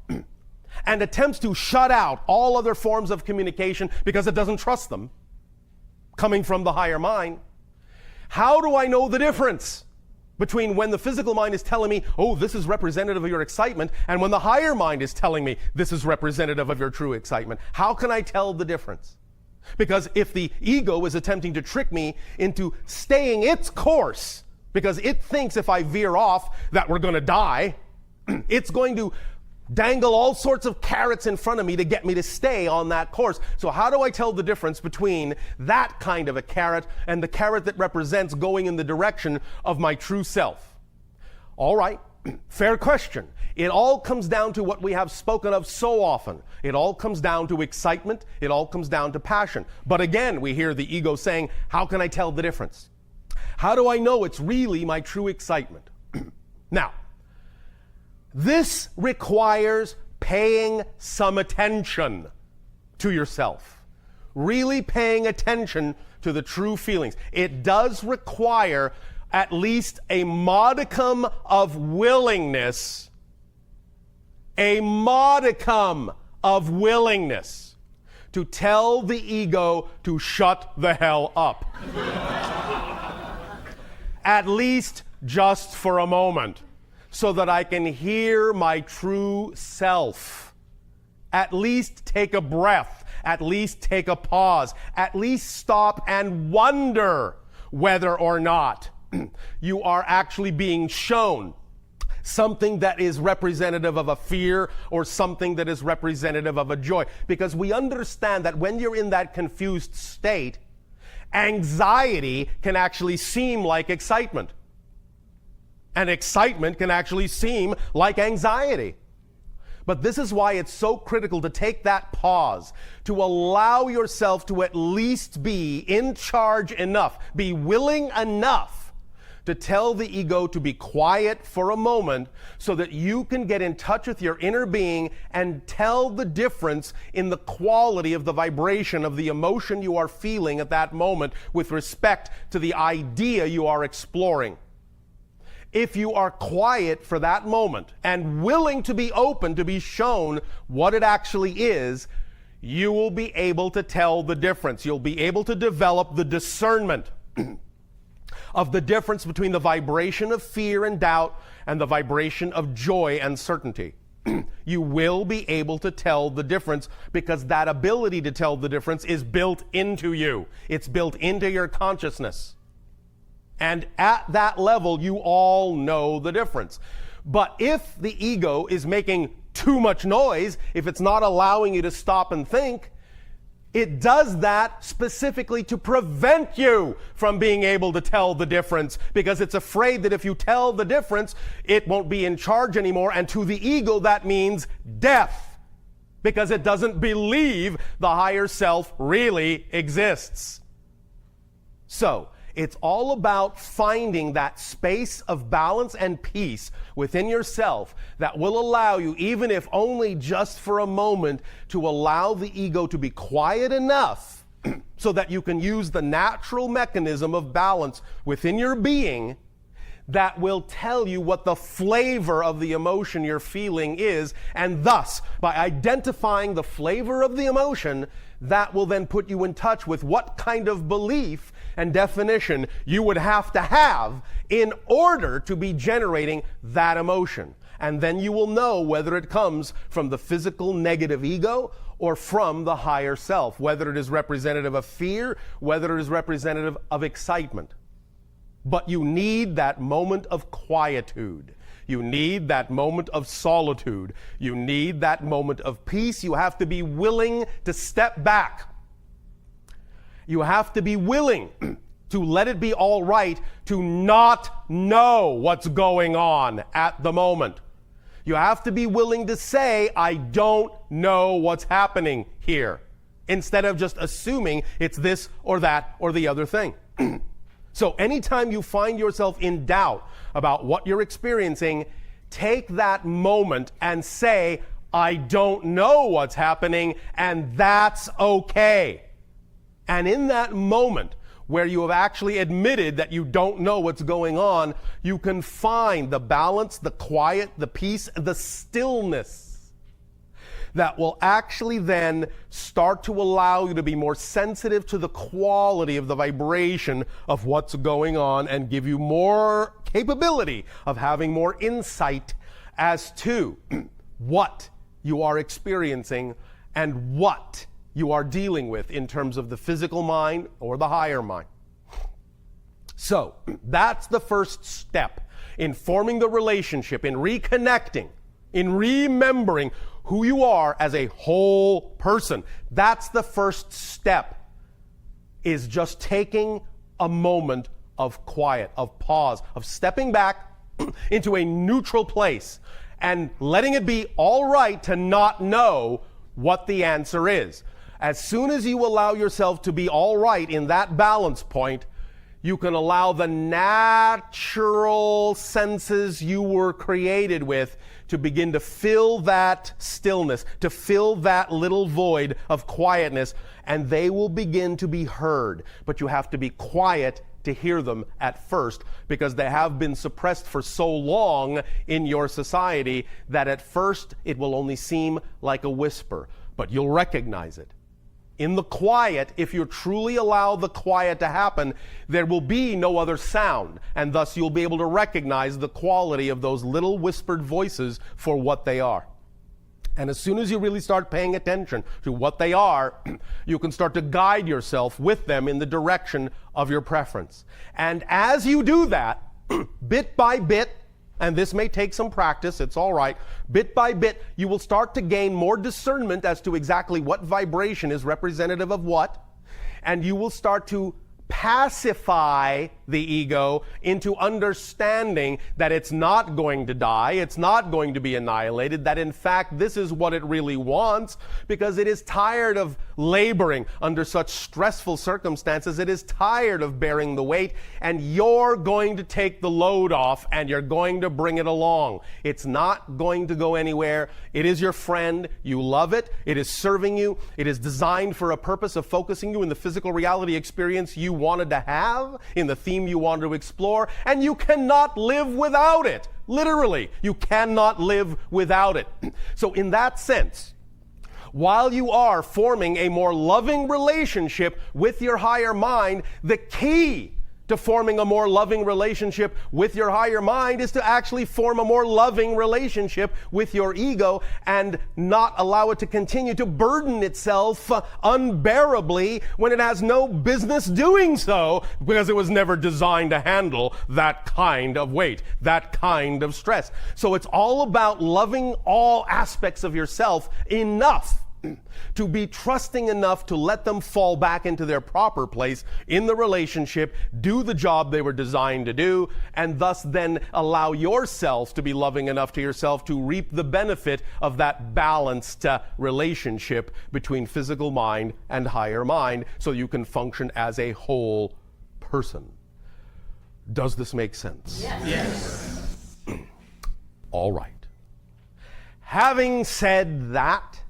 Speaker 1: and attempts to shut out all other forms of communication because it doesn't trust them, coming from the higher mind, how do I know the difference between when the physical mind is telling me, oh, this is representative of your excitement, and when the higher mind is telling me this is representative of your true excitement? How can I tell the difference? Because if the ego is attempting to trick me into staying its course, because it thinks if I veer off that we're going to die, it's going to dangle all sorts of carrots in front of me to get me to stay on that course. So how do I tell the difference between that kind of a carrot and the carrot that represents going in the direction of my true self? All right, fair question. It all comes down to what we have spoken of so often. It all comes down to excitement. It all comes down to passion. But again, we hear the ego saying, how can I tell the difference? How do I know it's really my true excitement? Now, this requires paying some attention to yourself. really paying attention to the true feelings. It does require at least a modicum of willingness, to tell the ego to shut the hell up. At least just for a moment, so that I can hear my true self. At least take a breath. At least take a pause. At least stop and wonder whether or not you are actually being shown something that is representative of a fear or something that is representative of a joy. Because we understand that when you're in that confused state, anxiety can actually seem like excitement. And excitement can actually seem like anxiety. But this is why it's so critical to take that pause, to allow yourself to at least be in charge enough, be willing enough to tell the ego to be quiet for a moment so that you can get in touch with your inner being and tell the difference in the quality of the vibration of the emotion you are feeling at that moment with respect to the idea you are exploring. If you are quiet for that moment and willing to be open to be shown what it actually is, you will be able to tell the difference. You'll be able to develop the discernment of the difference between the vibration of fear and doubt and the vibration of joy and certainty. You will be able to tell the difference because that ability to tell the difference is built into you. It's built into your consciousness. And at that level, you all know the difference. But if the ego is making too much noise, if it's not allowing you to stop and think, it does that specifically to prevent you from being able to tell the difference, because it's afraid that if you tell the difference, it won't be in charge anymore. And to the ego, that means death, because it doesn't believe the higher self really exists. So, it's all about finding that space of balance and peace within yourself that will allow you, even if only just for a moment, to allow the ego to be quiet enough so that you can use the natural mechanism of balance within your being that will tell you what the flavor of the emotion you're feeling is, and thus, by identifying the flavor of the emotion, that will then put you in touch with what kind of belief and definition you would have to have in order to be generating that emotion. And then you will know whether it comes from the physical negative ego or from the higher self, whether it is representative of fear, whether it is representative of excitement. But you need that moment of quietude. You need that moment of solitude. You need that moment of peace. You have to be willing to step back. You have to be willing to let it be all right to not know what's going on at the moment. You have to be willing to say, I don't know what's happening here, instead of just assuming it's this or that or the other thing. So anytime you find yourself in doubt about what you're experiencing, take that moment and say, I don't know what's happening, and that's okay. And in that moment where you have actually admitted that you don't know what's going on, you can find the balance, the quiet, the peace, the stillness that will actually then start to allow you to be more sensitive to the quality of the vibration of what's going on and give you more capability of having more insight as to what you are experiencing and what you are dealing with in terms of the physical mind or the higher mind. So, that's the first step in forming the relationship, in reconnecting, in remembering who you are as a whole person. That's the first step, is just taking a moment of quiet, of pause, of stepping back into a neutral place and letting it be all right to not know what the answer is. As soon as you allow yourself to be all right in that balance point, you can allow the natural senses you were created with to begin to fill that stillness, to fill that little void of quietness, and they will begin to be heard. But you have to be quiet to hear them at first, because they have been suppressed for so long in your society that at first it will only seem like a whisper, but you'll recognize it. In the quiet, if you truly allow the quiet to happen, there will be no other sound, and thus you'll be able to recognize the quality of those little whispered voices for what they are. And as soon as you really start paying attention to what they are, you can start to guide yourself with them in the direction of your preference. And as you do that, bit by bit, and this may take some practice, it's all right, bit by bit, you will start to gain more discernment as to exactly what vibration is representative of what, and you will start to pacify the ego into understanding that it's not going to die, it's not going to be annihilated, that in fact this is what it really wants, because it is tired of laboring under such stressful circumstances, it is tired of bearing the weight, and you're going to take the load off and you're going to bring it along. It's not going to go anywhere. It is your friend. You love it. It is serving you. It is designed for a purpose of focusing you in the physical reality experience you wanted to have, in the theme you wanted to explore, and you cannot live without it. Literally, you cannot live without it. So in that sense, while you are forming a more loving relationship with your higher mind, the key to forming a more loving relationship with your higher mind is to actually form a more loving relationship with your ego and not allow it to continue to burden itself unbearably when it has no business doing so, because it was never designed to handle that kind of weight, that kind of stress. So it's all about loving all aspects of yourself enough to be trusting enough to let them fall back into their proper place in the relationship, do the job they were designed to do, and thus then allow yourself to be loving enough to yourself to reap the benefit of that balanced relationship between physical mind and higher mind, so you can function as a whole person. Does this make sense?
Speaker 2: Yes.
Speaker 1: All right. Having said that,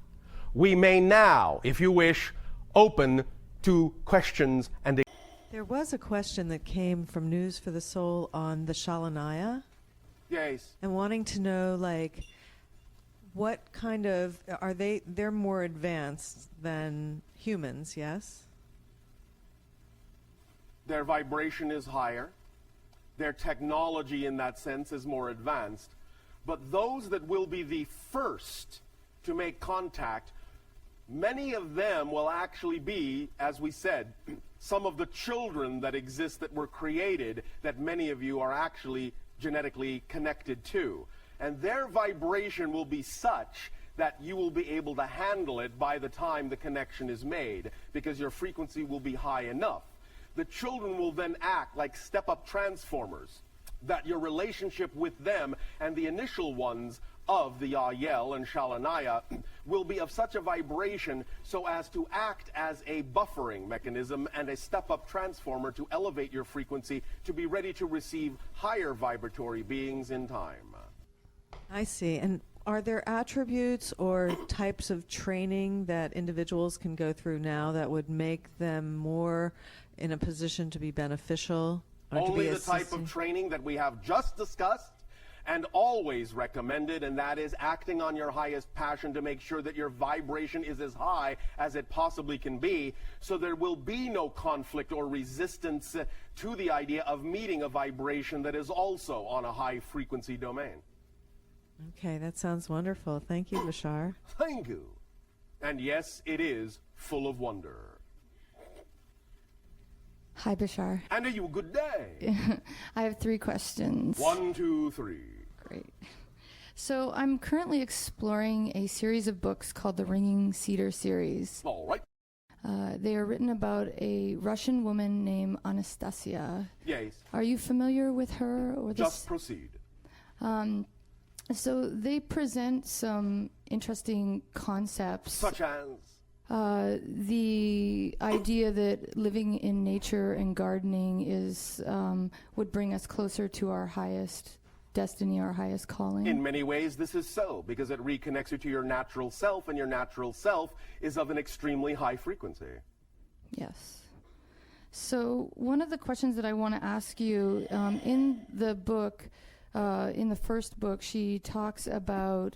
Speaker 1: we may now, if you wish, open to questions and...
Speaker 3: There was a question that came from News for the Soul on the Shalanaya.
Speaker 1: Yes.
Speaker 3: And wanting to know, like, what kind of... They're more advanced than humans, yes?
Speaker 1: Their vibration is higher. Their technology in that sense is more advanced. But those that will be the first to make contact, many of them will actually be, as we said, some of the children that exist that were created that many of you are actually genetically connected to. And their vibration will be such that you will be able to handle it by the time the connection is made, because your frequency will be high enough. The children will then act like step-up transformers, that your relationship with them and the initial ones of the Yel and Shalanaya will be of such a vibration so as to act as a buffering mechanism and a step-up transformer to elevate your frequency to be ready to receive higher vibratory beings in time.
Speaker 3: I see. And are there attributes or types of training that individuals can go through now that would make them more in a position to be beneficial?
Speaker 1: Only the type of training that we have just discussed and always recommended, and that is acting on your highest passion to make sure that your vibration is as high as it possibly can be, so there will be no conflict or resistance to the idea of meeting a vibration that is also on a high frequency domain.
Speaker 3: Okay, that sounds wonderful. Thank you, Bashar.
Speaker 1: Thank you. And yes, it is full of wonder.
Speaker 2: Hi, Bashar.
Speaker 1: And are you a good day?
Speaker 2: I have 3 questions.
Speaker 1: 1, 2, 3.
Speaker 2: Great. So I'm currently exploring a series of books called the Ringing Cedar series.
Speaker 1: All right.
Speaker 2: They are written about a Russian woman named Anastasia.
Speaker 1: Yes.
Speaker 2: Are you familiar with her or this?
Speaker 1: Just proceed.
Speaker 2: So they present some interesting concepts.
Speaker 1: Such as?
Speaker 2: the idea that living in nature and gardening would bring us closer to our highest destiny, our highest calling.
Speaker 1: In many ways, this is so, because it reconnects you to your natural self, and your natural self is of an extremely high frequency.
Speaker 2: Yes. So one of the questions that I want to ask you, in the book, in the first book, she talks about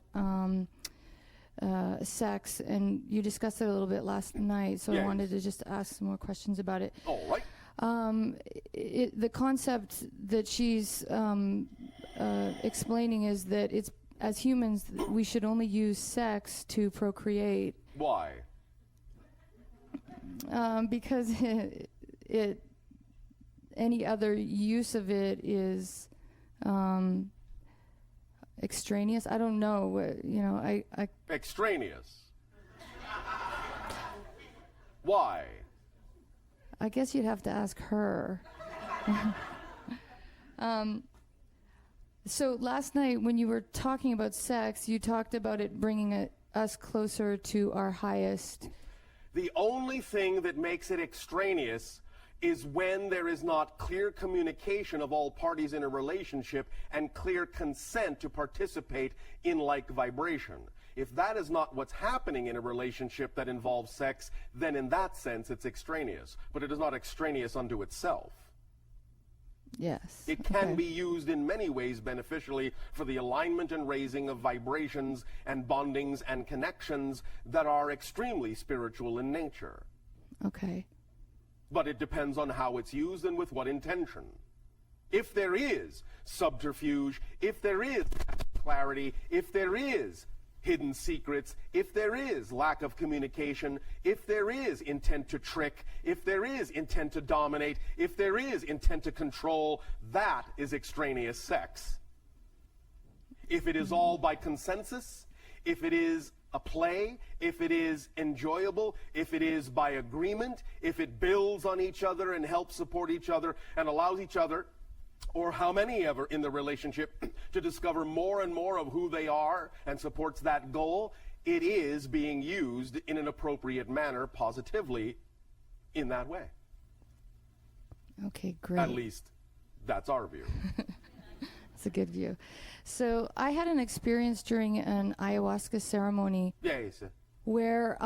Speaker 2: sex, and you discussed it a little bit last night, so
Speaker 1: Yes.
Speaker 2: I wanted to just ask some more questions about it.
Speaker 1: All right.
Speaker 2: The concept that she's explaining is that it's, as humans, we should only use sex to procreate.
Speaker 1: Why?
Speaker 2: Because any other use of it is extraneous. I don't know. I
Speaker 1: Extraneous. Why?
Speaker 2: I guess you'd have to ask her. So last night when you were talking about sex, you talked about it bringing us closer to our highest.
Speaker 1: The only thing that makes it extraneous is when there is not clear communication of all parties in a relationship and clear consent to participate in like vibration. If that is not what's happening in a relationship that involves sex, then in that sense it's extraneous. But it is not extraneous unto itself.
Speaker 2: Yes.
Speaker 1: It can be used in many ways beneficially for the alignment and raising of vibrations and bondings and connections that are extremely spiritual in nature.
Speaker 2: Okay.
Speaker 1: But it depends on how it's used and with what intention. If there is subterfuge, if there is clarity, if there is hidden secrets, if there is lack of communication, if there is intent to trick, if there is intent to dominate, if there is intent to control, that is extraneous sex. If it is all by consensus, if it is a play, if it is enjoyable, if it is by agreement, if it builds on each other and helps support each other and allows each other, or how many ever in the relationship, to discover more and more of who they are and supports that goal, it is being used in an appropriate manner positively in that way.
Speaker 2: Okay, great.
Speaker 1: At least that's our view.
Speaker 2: It's a good view. So I had an experience during an ayahuasca ceremony
Speaker 1: Yes.
Speaker 2: where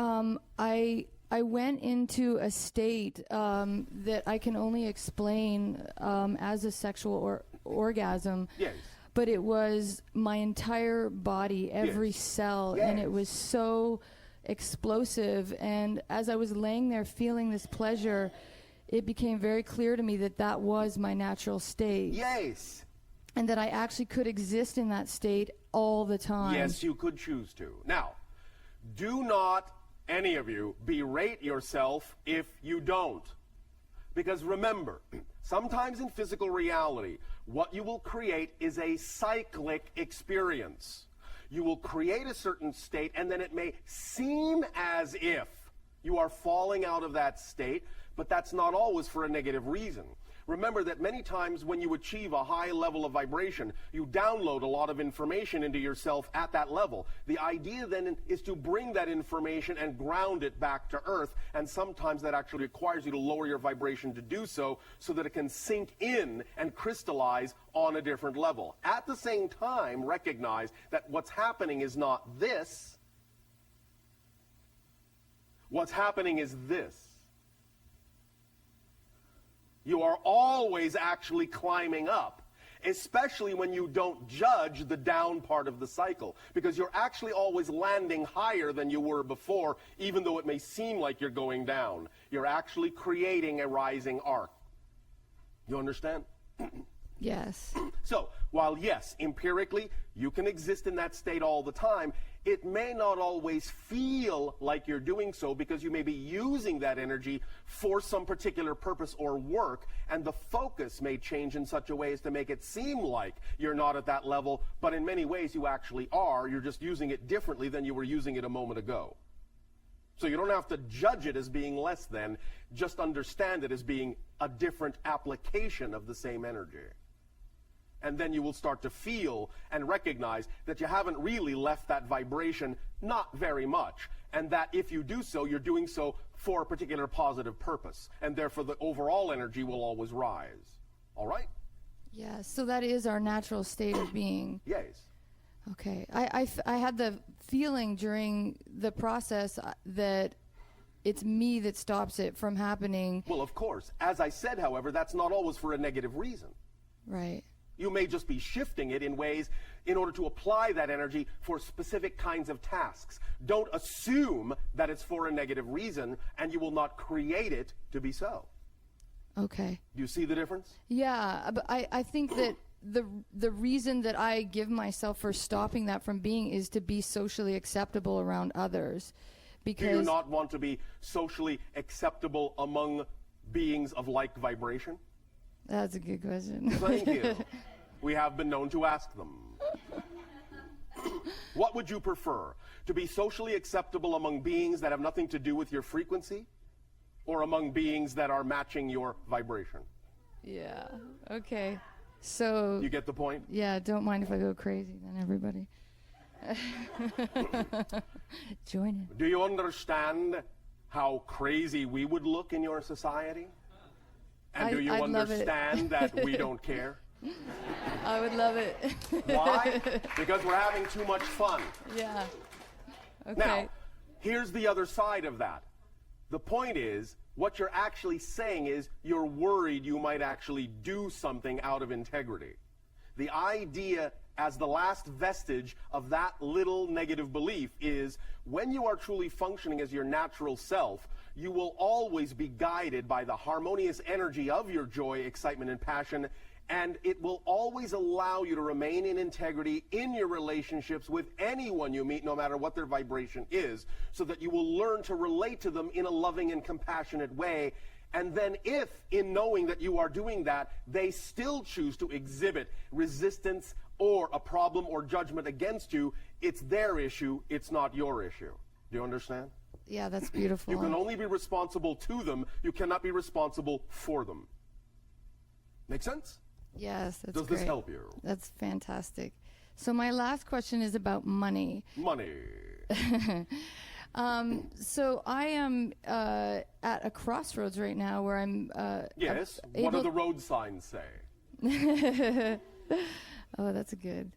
Speaker 2: I went into a state that I can only explain as a sexual orgasm.
Speaker 1: Yes.
Speaker 2: But it was my entire body, every
Speaker 1: Yes.
Speaker 2: cell,
Speaker 1: Yes.
Speaker 2: and it was so explosive. And as I was laying there feeling this pleasure, it became very clear to me that that was my natural state.
Speaker 1: Yes.
Speaker 2: And that I actually could exist in that state all the time.
Speaker 1: Yes, you could choose to. Now, do not, any of you, berate yourself if you don't. Because remember, sometimes in physical reality, what you will create is a cyclic experience. You will create a certain state, and then it may seem as if you are falling out of that state, but that's not always for a negative reason. Remember that many times when you achieve a high level of vibration, you download a lot of information into yourself at that level. The idea then is to bring that information and ground it back to earth, and sometimes that actually requires you to lower your vibration to do so that it can sink in and crystallize on a different level. At the same time, recognize that what's happening is not this. What's happening is this. You are always actually climbing up, especially when you don't judge the down part of the cycle, because you're actually always landing higher than you were before, even though it may seem like you're going down. You're actually creating a rising arc. You understand?
Speaker 2: Yes.
Speaker 1: So, while yes, empirically, you can exist in that state all the time, it may not always feel like you're doing so because you may be using that energy for some particular purpose or work, and the focus may change in such a way as to make it seem like you're not at that level, but in many ways you actually are. You're just using it differently than you were using it a moment ago. So you don't have to judge it as being less than, just understand it as being a different application of the same energy. And then you will start to feel and recognize that you haven't really left that vibration not very much. And that if you do so, you're doing so for a particular positive purpose. And therefore the overall energy will always rise. All right?
Speaker 2: Yeah, so that is our natural state of being.
Speaker 1: Yes.
Speaker 2: Okay. I had the feeling during the process that it's me that stops it from happening.
Speaker 1: Well, of course. As I said, however, that's not always for a negative reason.
Speaker 2: Right.
Speaker 1: You may just be shifting it in ways in order to apply that energy for specific kinds of tasks. Don't assume that it's for a negative reason, and you will not create it to be so.
Speaker 2: Okay.
Speaker 1: Do you see the difference?
Speaker 2: Yeah, but I think that the reason that I give myself for stopping that from being is to be socially acceptable around others. Because
Speaker 1: Do you not want to be socially acceptable among beings of like vibration?
Speaker 2: That's a good question.
Speaker 1: Thank you. We have been known to ask them. What would you prefer? To be socially acceptable among beings that have nothing to do with your frequency? Or among beings that are matching your vibration?
Speaker 2: Yeah. Okay. So
Speaker 1: You get the point?
Speaker 2: yeah, don't mind if I go crazy then, everybody. Join in.
Speaker 1: Do you understand how crazy we would look in your society? And do you
Speaker 2: I'd love it.
Speaker 1: understand that we don't care?
Speaker 2: I would love it.
Speaker 1: Why? Because we're having too much fun.
Speaker 2: Yeah. Okay.
Speaker 1: Now, here's the other side of that. The point is, what you're actually saying is you're worried you might actually do something out of integrity. The idea as the last vestige of that little negative belief is when you are truly functioning as your natural self, you will always be guided by the harmonious energy of your joy, excitement, and passion, and it will always allow you to remain in integrity in your relationships with anyone you meet, no matter what their vibration is, so that you will learn to relate to them in a loving and compassionate way. And then if, in knowing that you are doing that, they still choose to exhibit resistance or a problem or judgment against you, it's their issue, it's not your issue. Do you understand?
Speaker 2: Yeah, that's beautiful.
Speaker 1: You can only be responsible to them. You cannot be responsible for them. Make sense?
Speaker 2: Yes, that's
Speaker 1: Does
Speaker 2: great.
Speaker 1: this help you?
Speaker 2: That's fantastic. So my last question is about money.
Speaker 1: Money.
Speaker 2: So I am at a crossroads right now where I'm
Speaker 1: Yes.
Speaker 2: able.
Speaker 1: What do the road signs say?
Speaker 2: Oh, that's good.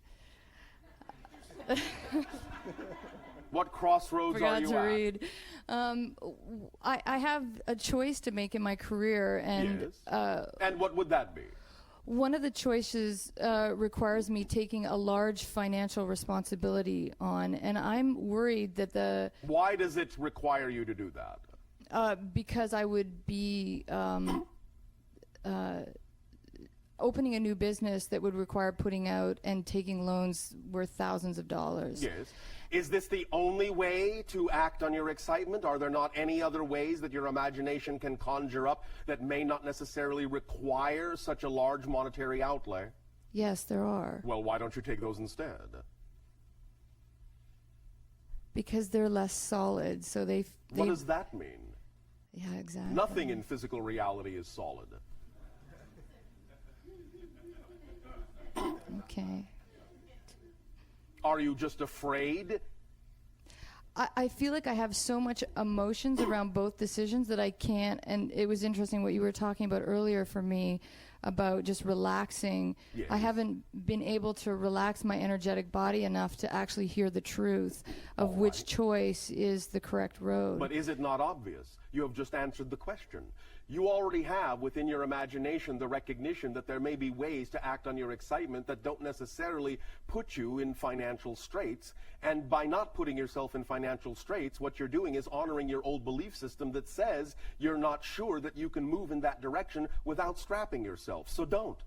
Speaker 1: What crossroads are
Speaker 2: Forgot
Speaker 1: you
Speaker 2: to
Speaker 1: at?
Speaker 2: read. I have a choice to make in my career, and
Speaker 1: Yes. And what would that be?
Speaker 2: one of the choices requires me taking a large financial responsibility on, and I'm worried that
Speaker 1: Why does it require you to do that?
Speaker 2: because I would be opening a new business that would require putting out and taking loans worth thousands of dollars.
Speaker 1: Yes. Is this the only way to act on your excitement? Are there not any other ways that your imagination can conjure up that may not necessarily require such a large monetary outlay?
Speaker 2: Yes, there are.
Speaker 1: Well, why don't you take those instead?
Speaker 2: Because they're less solid, so they
Speaker 1: What does that mean?
Speaker 2: yeah, exactly.
Speaker 1: Nothing in physical reality is solid.
Speaker 2: Okay.
Speaker 1: Are you just afraid?
Speaker 2: I feel like I have so much emotions around both decisions that I can't, and it was interesting what you were talking about earlier for me about just relaxing.
Speaker 1: Yes.
Speaker 2: I haven't been able to relax my energetic body enough to actually hear the truth of which choice is the correct road.
Speaker 1: But is it not obvious? You have just answered the question. You already have within your imagination the recognition that there may be ways to act on your excitement that don't necessarily put you in financial straits. And by not putting yourself in financial straits, what you're doing is honoring your old belief system that says you're not sure that you can move in that direction without strapping yourself. So don't.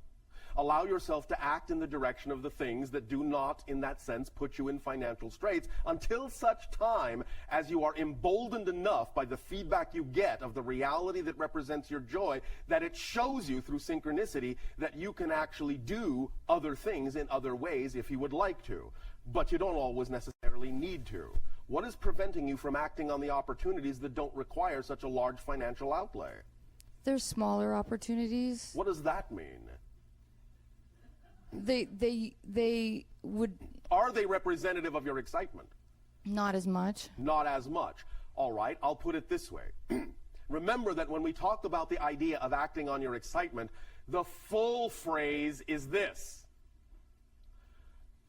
Speaker 1: Allow yourself to act in the direction of the things that do not, in that sense, put you in financial straits until such time as you are emboldened enough by the feedback you get of the reality that represents your joy that it shows you through synchronicity that you can actually do other things in other ways if you would like to. But you don't always necessarily need to. What is preventing you from acting on the opportunities that don't require such a large financial outlay?
Speaker 2: There's smaller opportunities.
Speaker 1: What does that mean?
Speaker 2: They would
Speaker 1: Are they representative of your excitement?
Speaker 2: not as much.
Speaker 1: Not as much. All right, I'll put it this way. Remember that when we talk about the idea of acting on your excitement, the full phrase is this: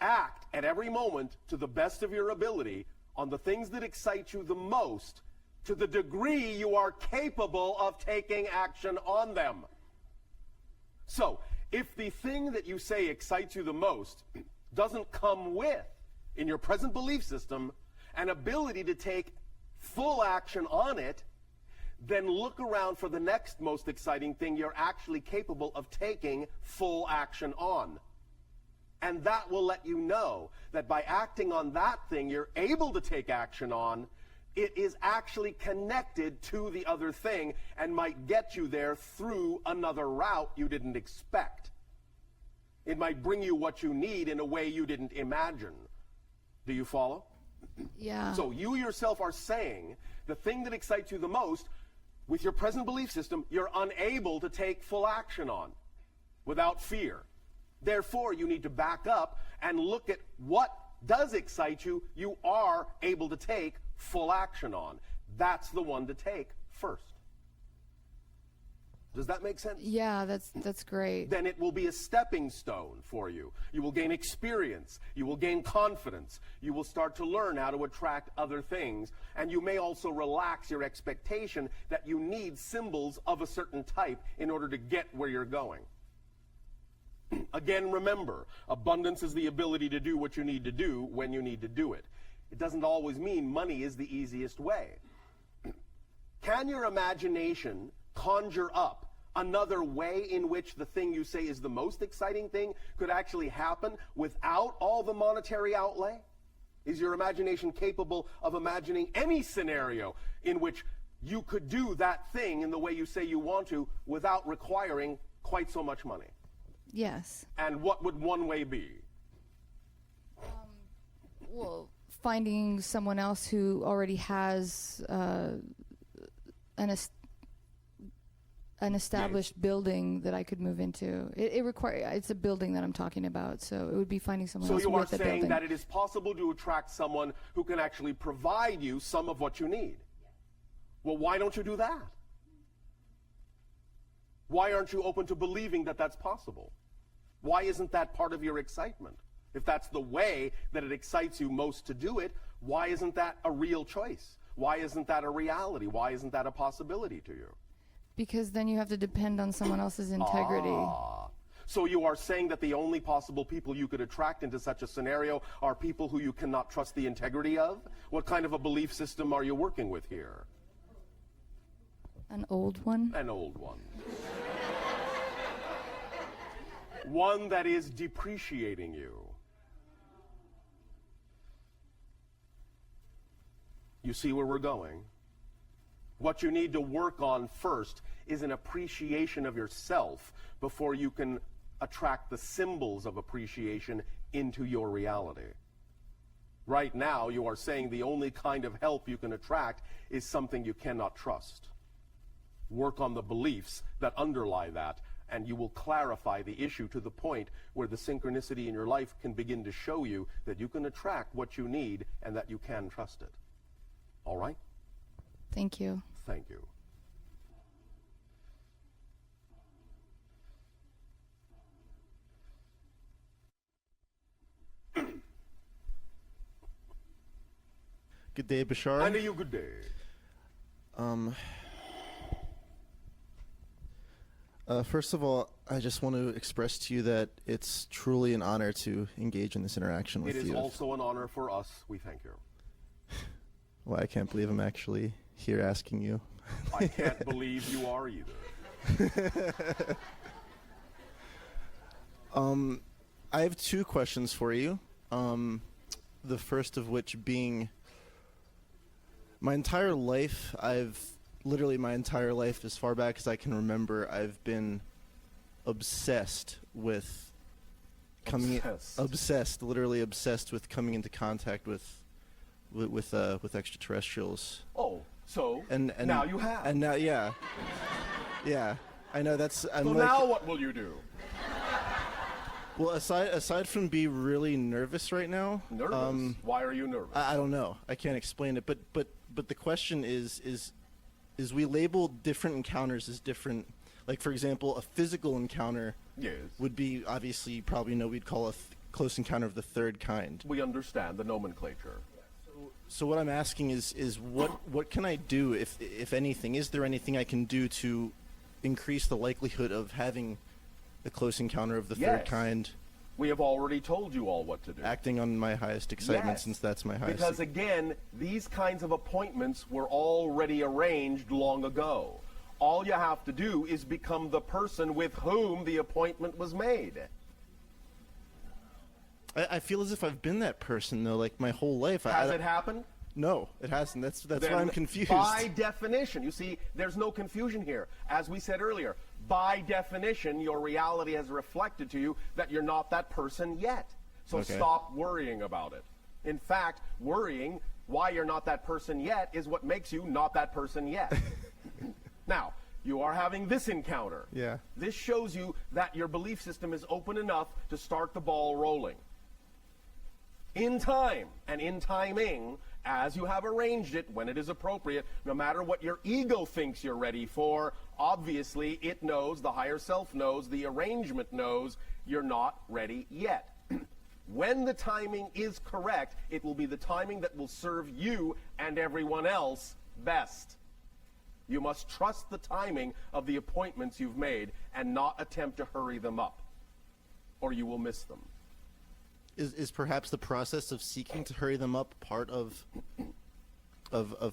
Speaker 1: act at every moment to the best of your ability on the things that excite you the most, to the degree you are capable of taking action on them. So, if the thing that you say excites you the most doesn't come with, in your present belief system, an ability to take full action on it, then look around for the next most exciting thing you're actually capable of taking full action on. And that will let you know that by acting on that thing you're able to take action on, it is actually connected to the other thing and might get you there through another route you didn't expect. It might bring you what you need in a way you didn't imagine. Do you follow?
Speaker 2: Yeah.
Speaker 1: So you yourself are saying the thing that excites you the most, with your present belief system, you're unable to take full action on without fear. Therefore, you need to back up and look at what does excite you, you are able to take full action on. That's the one to take first. Does that make sense?
Speaker 2: Yeah, that's great.
Speaker 1: Then it will be a stepping stone for you. You will gain experience. You will gain confidence. You will start to learn how to attract other things. And you may also relax your expectation that you need symbols of a certain type in order to get where you're going. Again, remember, abundance is the ability to do what you need to do when you need to do it. It doesn't always mean money is the easiest way. Can your imagination conjure up another way in which the thing you say is the most exciting thing could actually happen without all the monetary outlay? Is your imagination capable of imagining any scenario in which you could do that thing in the way you say you want to without requiring quite so much money?
Speaker 2: Yes.
Speaker 1: And what would one way be?
Speaker 2: Well, finding someone else who already has an established building that I could move into. It's a building that I'm talking about, so it would be finding someone else
Speaker 1: So you are
Speaker 2: with a
Speaker 1: saying
Speaker 2: building.
Speaker 1: that it is possible to attract someone who can actually provide you some of what you need. Well, why don't you do that? Why aren't you open to believing that that's possible? Why isn't that part of your excitement? If that's the way that it excites you most to do it, why isn't that a real choice? Why isn't that a reality? Why isn't that a possibility to you?
Speaker 2: Because then you have to depend on someone else's integrity.
Speaker 1: So you are saying that the only possible people you could attract into such a scenario are people who you cannot trust the integrity of? What kind of a belief system are you working with here?
Speaker 2: An old one?
Speaker 1: An old one. One that is depreciating you. You see where we're going? What you need to work on first is an appreciation of yourself before you can attract the symbols of appreciation into your reality. Right now, you are saying the only kind of help you can attract is something you cannot trust. Work on the beliefs that underlie that, and you will clarify the issue to the point where the synchronicity in your life can begin to show you that you can attract what you need and that you can trust it. All right?
Speaker 2: Thank you.
Speaker 1: Thank you.
Speaker 4: Good day, Bashar.
Speaker 1: And you good day.
Speaker 4: First of all, I just want to express to you that it's truly an honor to engage in this interaction with you.
Speaker 1: It is also an honor for us. We thank you.
Speaker 4: Well, I can't believe I'm actually here asking you.
Speaker 1: I can't believe you are either.
Speaker 4: I have two questions for you. The first of which being, my entire life, my entire life, as far back as I can remember, I've been obsessed with literally obsessed with coming into contact with extraterrestrials.
Speaker 1: Oh, so
Speaker 4: And
Speaker 1: now you have.
Speaker 4: And now, yeah, I know that's.
Speaker 1: So now what will you do?
Speaker 4: Well, aside from be really nervous right now.
Speaker 1: Nervous? Why are you nervous?
Speaker 4: I don't know. I can't explain it. But the question is we label different encounters as different. Like, for example, a physical encounter
Speaker 1: Yes.
Speaker 4: would be, obviously, you probably know, we'd call a close encounter of the third kind.
Speaker 1: We understand the nomenclature.
Speaker 4: So what I'm asking is what can I do, if anything? Is there anything I can do to increase the likelihood of having a close encounter of the third
Speaker 1: Yes.
Speaker 4: kind?
Speaker 1: We have already told you all what to do.
Speaker 4: Acting on my highest excitement,
Speaker 1: Yes.
Speaker 4: since that's my highest.
Speaker 1: Because again, these kinds of appointments were already arranged long ago. All you have to do is become the person with whom the appointment was made.
Speaker 4: I feel as if I've been that person though, like my whole life.
Speaker 1: Has it happened?
Speaker 4: No, it hasn't. That's why
Speaker 1: Then
Speaker 4: I'm confused.
Speaker 1: By definition, you see, there's no confusion here. As we said earlier, by definition, your reality has reflected to you that you're not that person yet. So
Speaker 4: Okay.
Speaker 1: stop worrying about it. In fact, worrying why you're not that person yet is what makes you not that person yet. Now, you are having this encounter.
Speaker 4: Yeah.
Speaker 1: This shows you that your belief system is open enough to start the ball rolling. In time and in timing, as you have arranged it when it is appropriate, no matter what your ego thinks you're ready for, obviously it knows, the higher self knows, the arrangement knows you're not ready yet. When the timing is correct, it will be the timing that will serve you and everyone else best. You must trust the timing of the appointments you've made and not attempt to hurry them up, or you will miss them.
Speaker 4: Is perhaps the process of seeking to hurry them up part of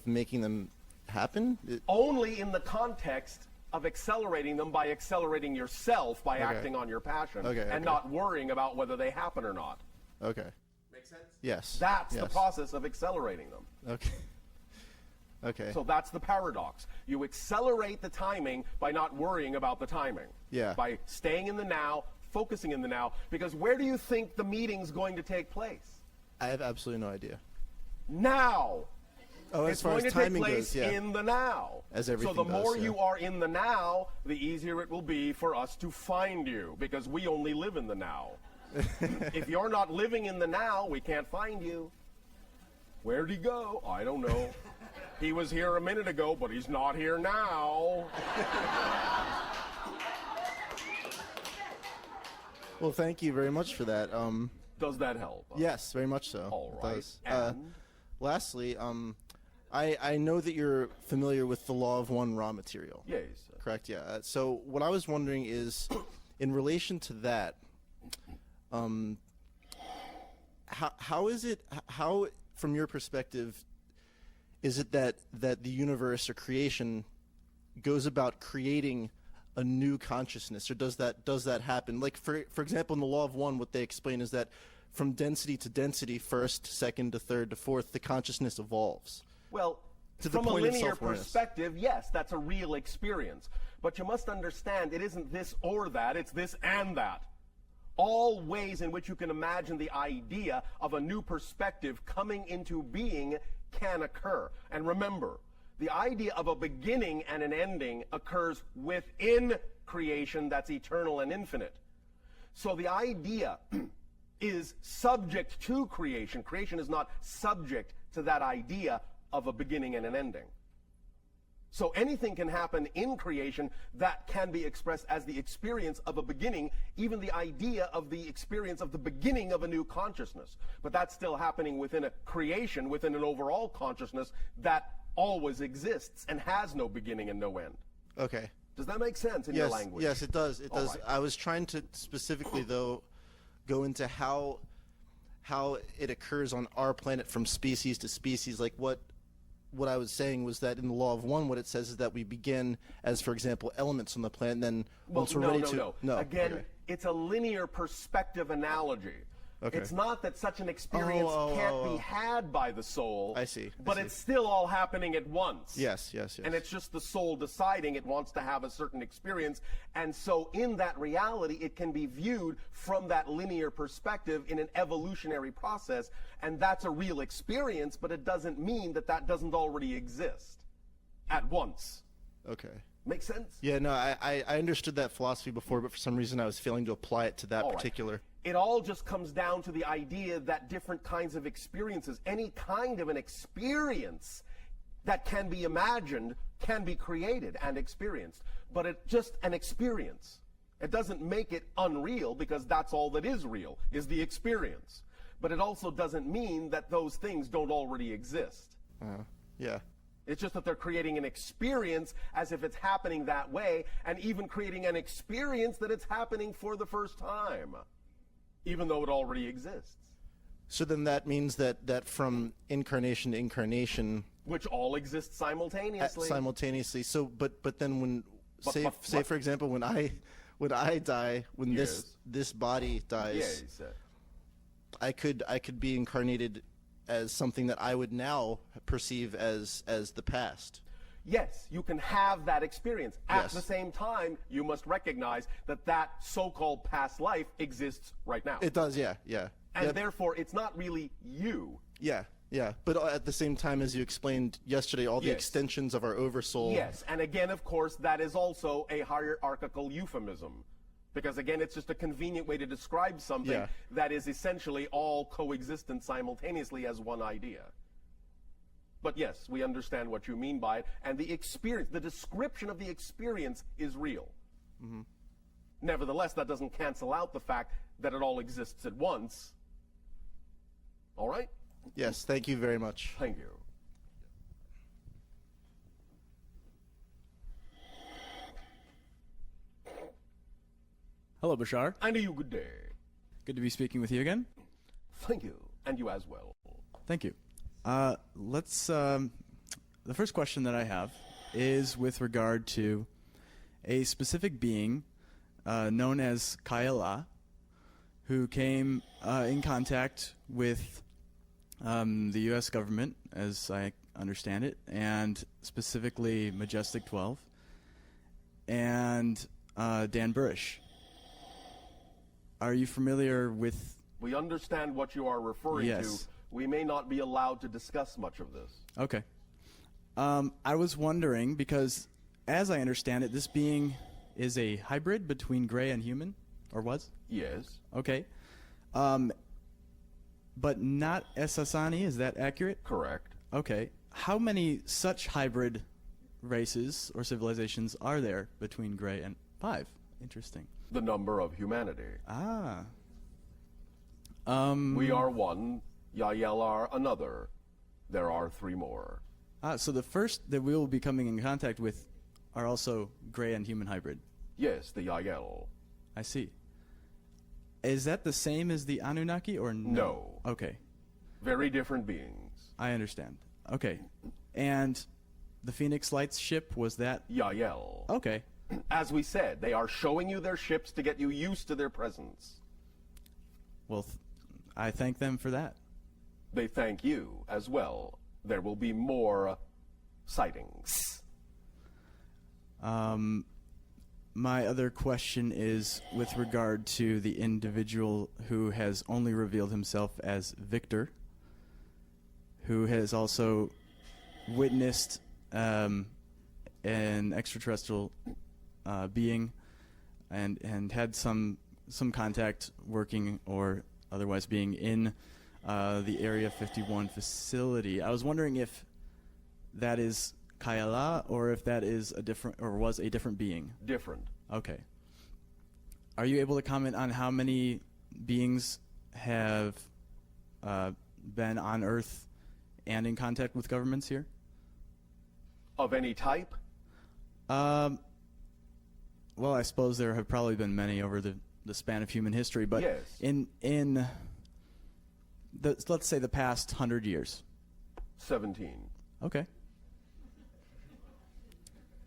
Speaker 4: making them happen?
Speaker 1: Only in the context of accelerating them by accelerating yourself by acting on your passion and not worrying about whether they happen or not.
Speaker 4: Okay.
Speaker 1: Make sense?
Speaker 4: Yes.
Speaker 1: That's the
Speaker 4: Yes.
Speaker 1: process of accelerating them.
Speaker 4: Okay. Okay.
Speaker 1: So that's the paradox. You accelerate the timing by not worrying about the timing.
Speaker 4: Yeah.
Speaker 1: By staying in the now, focusing in the now, because where do you think the meeting's going to take place?
Speaker 4: I have absolutely no idea.
Speaker 1: Now.
Speaker 4: Oh, as
Speaker 1: It's
Speaker 4: far
Speaker 1: going
Speaker 4: as
Speaker 1: to take
Speaker 4: timing
Speaker 1: place
Speaker 4: goes, yeah.
Speaker 1: in the now.
Speaker 4: As everything
Speaker 1: So the more
Speaker 4: does, yeah.
Speaker 1: you are in the now, the easier it will be for us to find you, because we only live in the now. If you're not living in the now, we can't find you. Where'd he go? I don't know. He was here a minute ago, but he's not here now.
Speaker 4: Well, thank you very much for that.
Speaker 1: Does that help?
Speaker 4: Yes, very much so.
Speaker 1: All
Speaker 4: It
Speaker 1: right.
Speaker 4: does.
Speaker 1: And?
Speaker 4: Lastly, I know that you're familiar with the law of one raw material.
Speaker 1: Yes.
Speaker 4: Correct. Yeah. So what I was wondering is, in relation to that, how is it? How, from your perspective, is it that the universe or creation goes about creating a new consciousness, or does that happen? Like for example, in the law of one, what they explain is that from density to density, first, second to third to fourth, the consciousness evolves.
Speaker 1: Well,
Speaker 4: To the
Speaker 1: from a
Speaker 4: point of
Speaker 1: linear
Speaker 4: self-awareness.
Speaker 1: perspective, yes, that's a real experience. But you must understand, it isn't this or that, it's this and that. All ways in which you can imagine the idea of a new perspective coming into being can occur. And remember, the idea of a beginning and an ending occurs within creation that's eternal and infinite. So the idea is subject to creation. Creation is not subject to that idea of a beginning and an ending. So anything can happen in creation that can be expressed as the experience of a beginning, even the idea of the experience of the beginning of a new consciousness. But that's still happening within a creation, within an overall consciousness that always exists and has no beginning and no end.
Speaker 4: Okay.
Speaker 1: Does that make sense in your language?
Speaker 4: Yes, it does. It
Speaker 1: All
Speaker 4: does.
Speaker 1: right.
Speaker 4: I was trying to specifically, though, go into how it occurs on our planet from species to species. Like what I was saying was that in the law of one, what it says is that we begin as, for example, elements on the planet, and then once we're ready to...
Speaker 1: No. Again,
Speaker 4: Okay.
Speaker 1: it's a linear perspective analogy.
Speaker 4: Okay.
Speaker 1: It's not that such an experience can't be had by the soul.
Speaker 4: I see.
Speaker 1: But it's still all happening at once.
Speaker 4: Yes.
Speaker 1: And it's just the soul deciding it wants to have a certain experience. And so in that reality, it can be viewed from that linear perspective in an evolutionary process. And that's a real experience, but it doesn't mean that that doesn't already exist at once.
Speaker 4: Okay.
Speaker 1: Make sense?
Speaker 4: Yeah, no, I understood that philosophy before, but for some reason I was failing to apply it to that
Speaker 1: All right.
Speaker 4: particular.
Speaker 1: It all just comes down to the idea that different kinds of experiences, any kind of an experience that can be imagined, can be created and experienced. But it's just an experience. It doesn't make it unreal, because that's all that is real, is the experience. But it also doesn't mean that those things don't already exist.
Speaker 4: Yeah.
Speaker 1: It's just that they're creating an experience as if it's happening that way, and even creating an experience that it's happening for the first time, even though it already exists.
Speaker 4: So then that means that from incarnation to incarnation,
Speaker 1: Which all exists simultaneously.
Speaker 4: simultaneously. So, but then when say
Speaker 1: but-
Speaker 4: for example, when I die, when
Speaker 1: Yes.
Speaker 4: this body dies,
Speaker 1: Yes.
Speaker 4: I could be incarnated as something that I would now perceive as the past.
Speaker 1: Yes, you can have that experience. At
Speaker 4: Yes.
Speaker 1: the same time, you must recognize that that so-called past life exists right now.
Speaker 4: It does, yeah.
Speaker 1: And
Speaker 4: yeah,
Speaker 1: therefore, it's not really you.
Speaker 4: yeah. But at the same time, as you explained yesterday, all the
Speaker 1: Yes.
Speaker 4: extensions of our oversoul.
Speaker 1: Yes, and again, of course, that is also a hierarchical euphemism. Because again, it's just a convenient way to describe something
Speaker 4: Yeah.
Speaker 1: that is essentially all coexistent simultaneously as one idea. But yes, we understand what you mean by it, and the experience, the description of the experience is real.
Speaker 4: Mm-hmm.
Speaker 1: Nevertheless, that doesn't cancel out the fact that it all exists at once. All right?
Speaker 4: Yes. Thank you very much.
Speaker 1: Thank you.
Speaker 5: Hello, Bashar.
Speaker 1: And you, good day.
Speaker 5: Good to be speaking with you again.
Speaker 1: Thank you. And you as well.
Speaker 5: Thank you. The first question that I have is with regard to a specific being known as Kaela, who came in contact with the U.S. government, as I understand it, and specifically Majestic 12, and Dan Burish. Are you familiar with...
Speaker 1: We understand what you are referring
Speaker 5: Yes.
Speaker 1: to. We may not be allowed to discuss much of this.
Speaker 5: Okay. I was wondering, because as I understand it, this being is a hybrid between gray and human, or was?
Speaker 1: Yes,
Speaker 5: Okay. But not Esasani, is that accurate?
Speaker 1: correct.
Speaker 5: Okay. How many such hybrid races or civilizations are there between gray and 5? Interesting.
Speaker 1: The number of humanity.
Speaker 5: Ah.
Speaker 1: We are one, Yael are another. There are 3 more.
Speaker 5: So the first that we will be coming in contact with are also gray and human hybrid.
Speaker 1: Yes, the Yael.
Speaker 5: I see. Is that the same as the Anunnaki or no?
Speaker 1: No.
Speaker 5: Okay.
Speaker 1: Very different beings.
Speaker 5: I understand. Okay. And the Phoenix Lights ship, was that?
Speaker 1: Yael.
Speaker 5: Okay.
Speaker 1: As we said, they are showing you their ships to get you used to their presence.
Speaker 5: Well, I thank them for that.
Speaker 1: They thank you as well. There will be more sightings.
Speaker 5: My other question is with regard to the individual who has only revealed himself as Victor, who has also witnessed an extraterrestrial being and had some contact working or otherwise being in the Area 51 facility. I was wondering if that is Kaela or if that is a different or was a different being.
Speaker 1: Different.
Speaker 5: Okay. Are you able to comment on how many beings have been on Earth and in contact with governments here?
Speaker 1: Of any type?
Speaker 5: Well, I suppose there have probably been many over the span of human history, but
Speaker 1: Yes.
Speaker 5: in let's say the past 100 years.
Speaker 1: 17.
Speaker 5: Okay.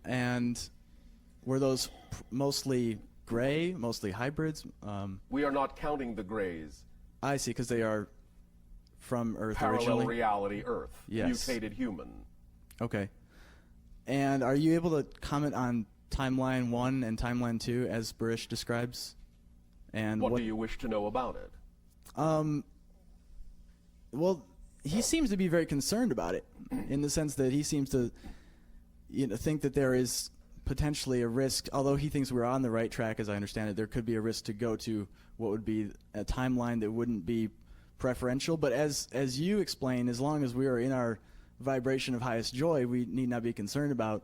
Speaker 5: And were those mostly gray, mostly hybrids?
Speaker 1: We are not counting the grays.
Speaker 5: I see, because they are from Earth
Speaker 1: Parallel
Speaker 5: originally.
Speaker 1: reality Earth.
Speaker 5: Yes.
Speaker 1: Mutated human.
Speaker 5: Okay. And are you able to comment on Timeline 1 and Timeline 2 as Burish describes? And
Speaker 1: What do you wish to know about it?
Speaker 5: Well, he seems to be very concerned about it, in the sense that he seems to think that there is potentially a risk, although he thinks we're on the right track, as I understand it, there could be a risk to go to what would be a timeline that wouldn't be preferential. But as you explain, as long as we are in our vibration of highest joy, we need not be concerned about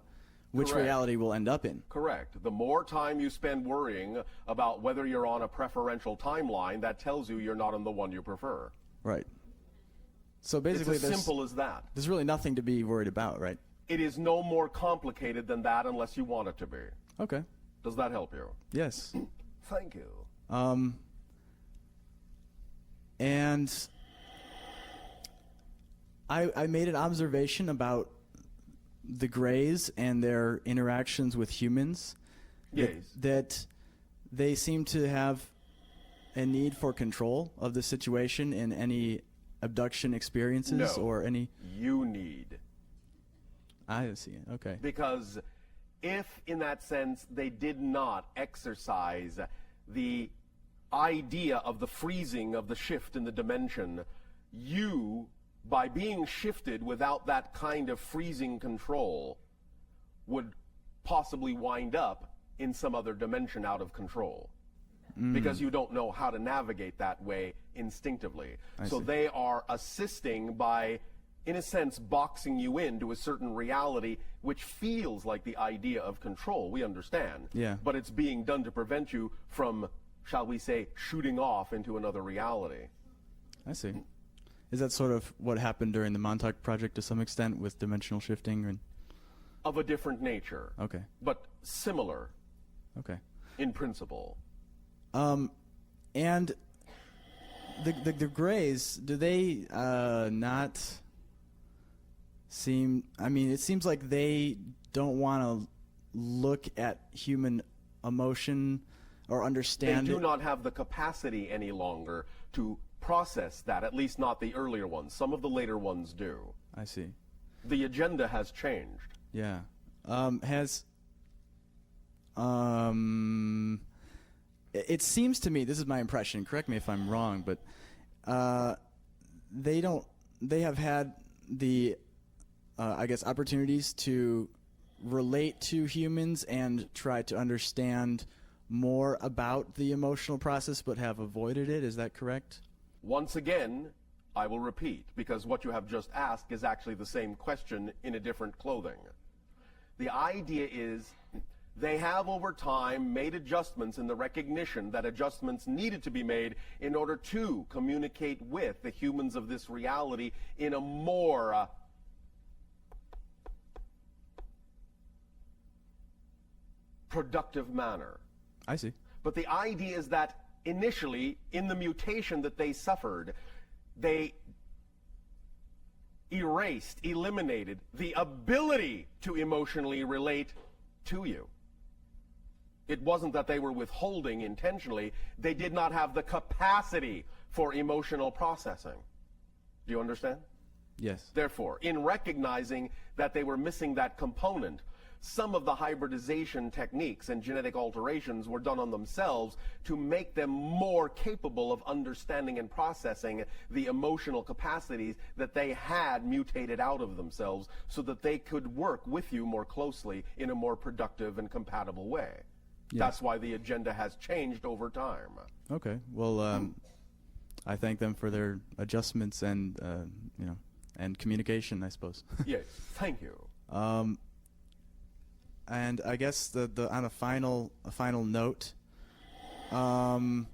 Speaker 5: which
Speaker 1: Correct.
Speaker 5: reality we'll end up in.
Speaker 1: Correct. The more time you spend worrying about whether you're on a preferential timeline, that tells you you're not on the one you prefer.
Speaker 5: Right. So basically,
Speaker 1: It's as simple as that.
Speaker 5: there's really nothing to be worried about, right?
Speaker 1: It is no more complicated than that unless you want it to be.
Speaker 5: Okay.
Speaker 1: Does that help you?
Speaker 5: Yes.
Speaker 1: Thank you.
Speaker 5: And I made an observation about the Greys and their interactions with humans.
Speaker 1: Yes.
Speaker 5: That they seem to have a need for control of the situation in any abduction experiences
Speaker 1: No.
Speaker 5: or any.
Speaker 1: You need.
Speaker 5: I see. Okay.
Speaker 1: Because if, in that sense, they did not exercise the idea of the freezing of the shift in the dimension, you, by being shifted without that kind of freezing control, would possibly wind up in some other dimension out of control. Because you don't know how to navigate that way instinctively. So
Speaker 5: see.
Speaker 1: they are assisting by, in a sense, boxing you into a certain reality which feels like the idea of control. We understand.
Speaker 5: Yeah.
Speaker 1: But it's being done to prevent you from, shall we say, shooting off into another reality.
Speaker 5: I see. Is that sort of what happened during the Montauk Project to some extent with dimensional shifting? And
Speaker 1: Of a different nature.
Speaker 5: okay.
Speaker 1: But similar
Speaker 5: Okay.
Speaker 1: in principle.
Speaker 5: And the Greys, do they not seem? I mean, it seems like they don't want to look at human emotion or
Speaker 1: They
Speaker 5: understand
Speaker 1: do
Speaker 5: it.
Speaker 1: not have the capacity any longer to process that, at least not the earlier ones. Some of the later ones do.
Speaker 5: I see.
Speaker 1: The agenda has changed.
Speaker 5: Yeah. It seems to me, this is my impression, correct me if I'm wrong, but they have had the, I guess, opportunities to relate to humans and try to understand more about the emotional process, but have avoided it. Is that correct?
Speaker 1: Once again, I will repeat, because what you have just asked is actually the same question in a different clothing. The idea is they have over time made adjustments in the recognition that adjustments needed to be made in order to communicate with the humans of this reality in a more productive manner.
Speaker 5: I see.
Speaker 1: But the idea is that initially, in the mutation that they suffered, they eliminated the ability to emotionally relate to you. It wasn't that they were withholding intentionally. They did not have the capacity for emotional processing. Do you understand?
Speaker 5: Yes.
Speaker 1: Therefore, in recognizing that they were missing that component, some of the hybridization techniques and genetic alterations were done on themselves to make them more capable of understanding and processing the emotional capacities that they had mutated out of themselves so that they could work with you more closely in a more productive and compatible way.
Speaker 5: Yes.
Speaker 1: That's why the agenda has changed over time.
Speaker 5: Okay. Well, I thank them for their adjustments and and communication, I suppose.
Speaker 1: Yes, thank you.
Speaker 5: And I guess the on a final note, I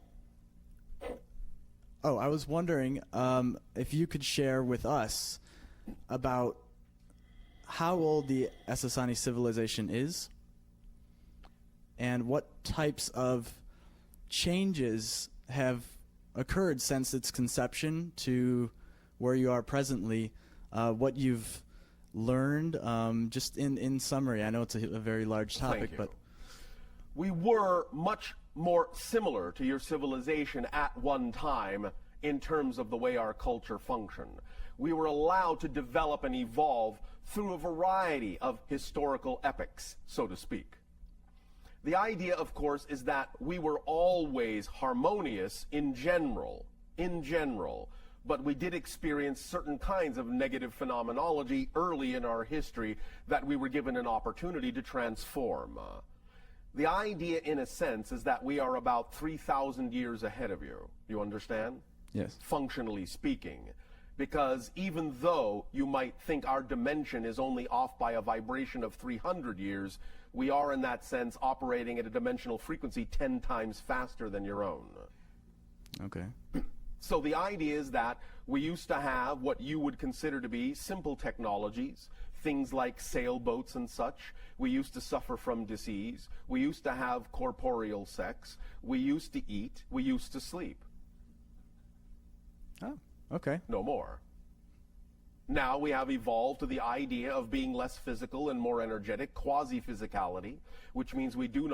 Speaker 5: was wondering if you could share with us about how old the Essassani civilization is, and what types of changes have occurred since its conception to where you are presently, what you've learned, just in summary. I know it's a very large topic,
Speaker 1: Thank you.
Speaker 5: but
Speaker 1: we were much more similar to your civilization at one time in terms of the way our culture functioned. We were allowed to develop and evolve through a variety of historical epochs, so to speak. The idea, of course, is that we were always harmonious in general, but we did experience certain kinds of negative phenomenology early in our history that we were given an opportunity to transform. The idea, in a sense, is that we are about 3,000 years ahead of you. You understand?
Speaker 5: Yes.
Speaker 1: Functionally speaking. Because even though you might think our dimension is only off by a vibration of 300 years, we are, in that sense, operating at a dimensional frequency 10 times faster than your own.
Speaker 5: Okay.
Speaker 1: So the idea is that we used to have what you would consider to be simple technologies, things like sailboats and such. We used to suffer from disease. We used to have corporeal sex. We used to eat. We used to sleep.
Speaker 5: Oh, okay.
Speaker 1: No more. Now we have evolved to the idea of being less physical and more energetic, quasi-physicality, which means we do not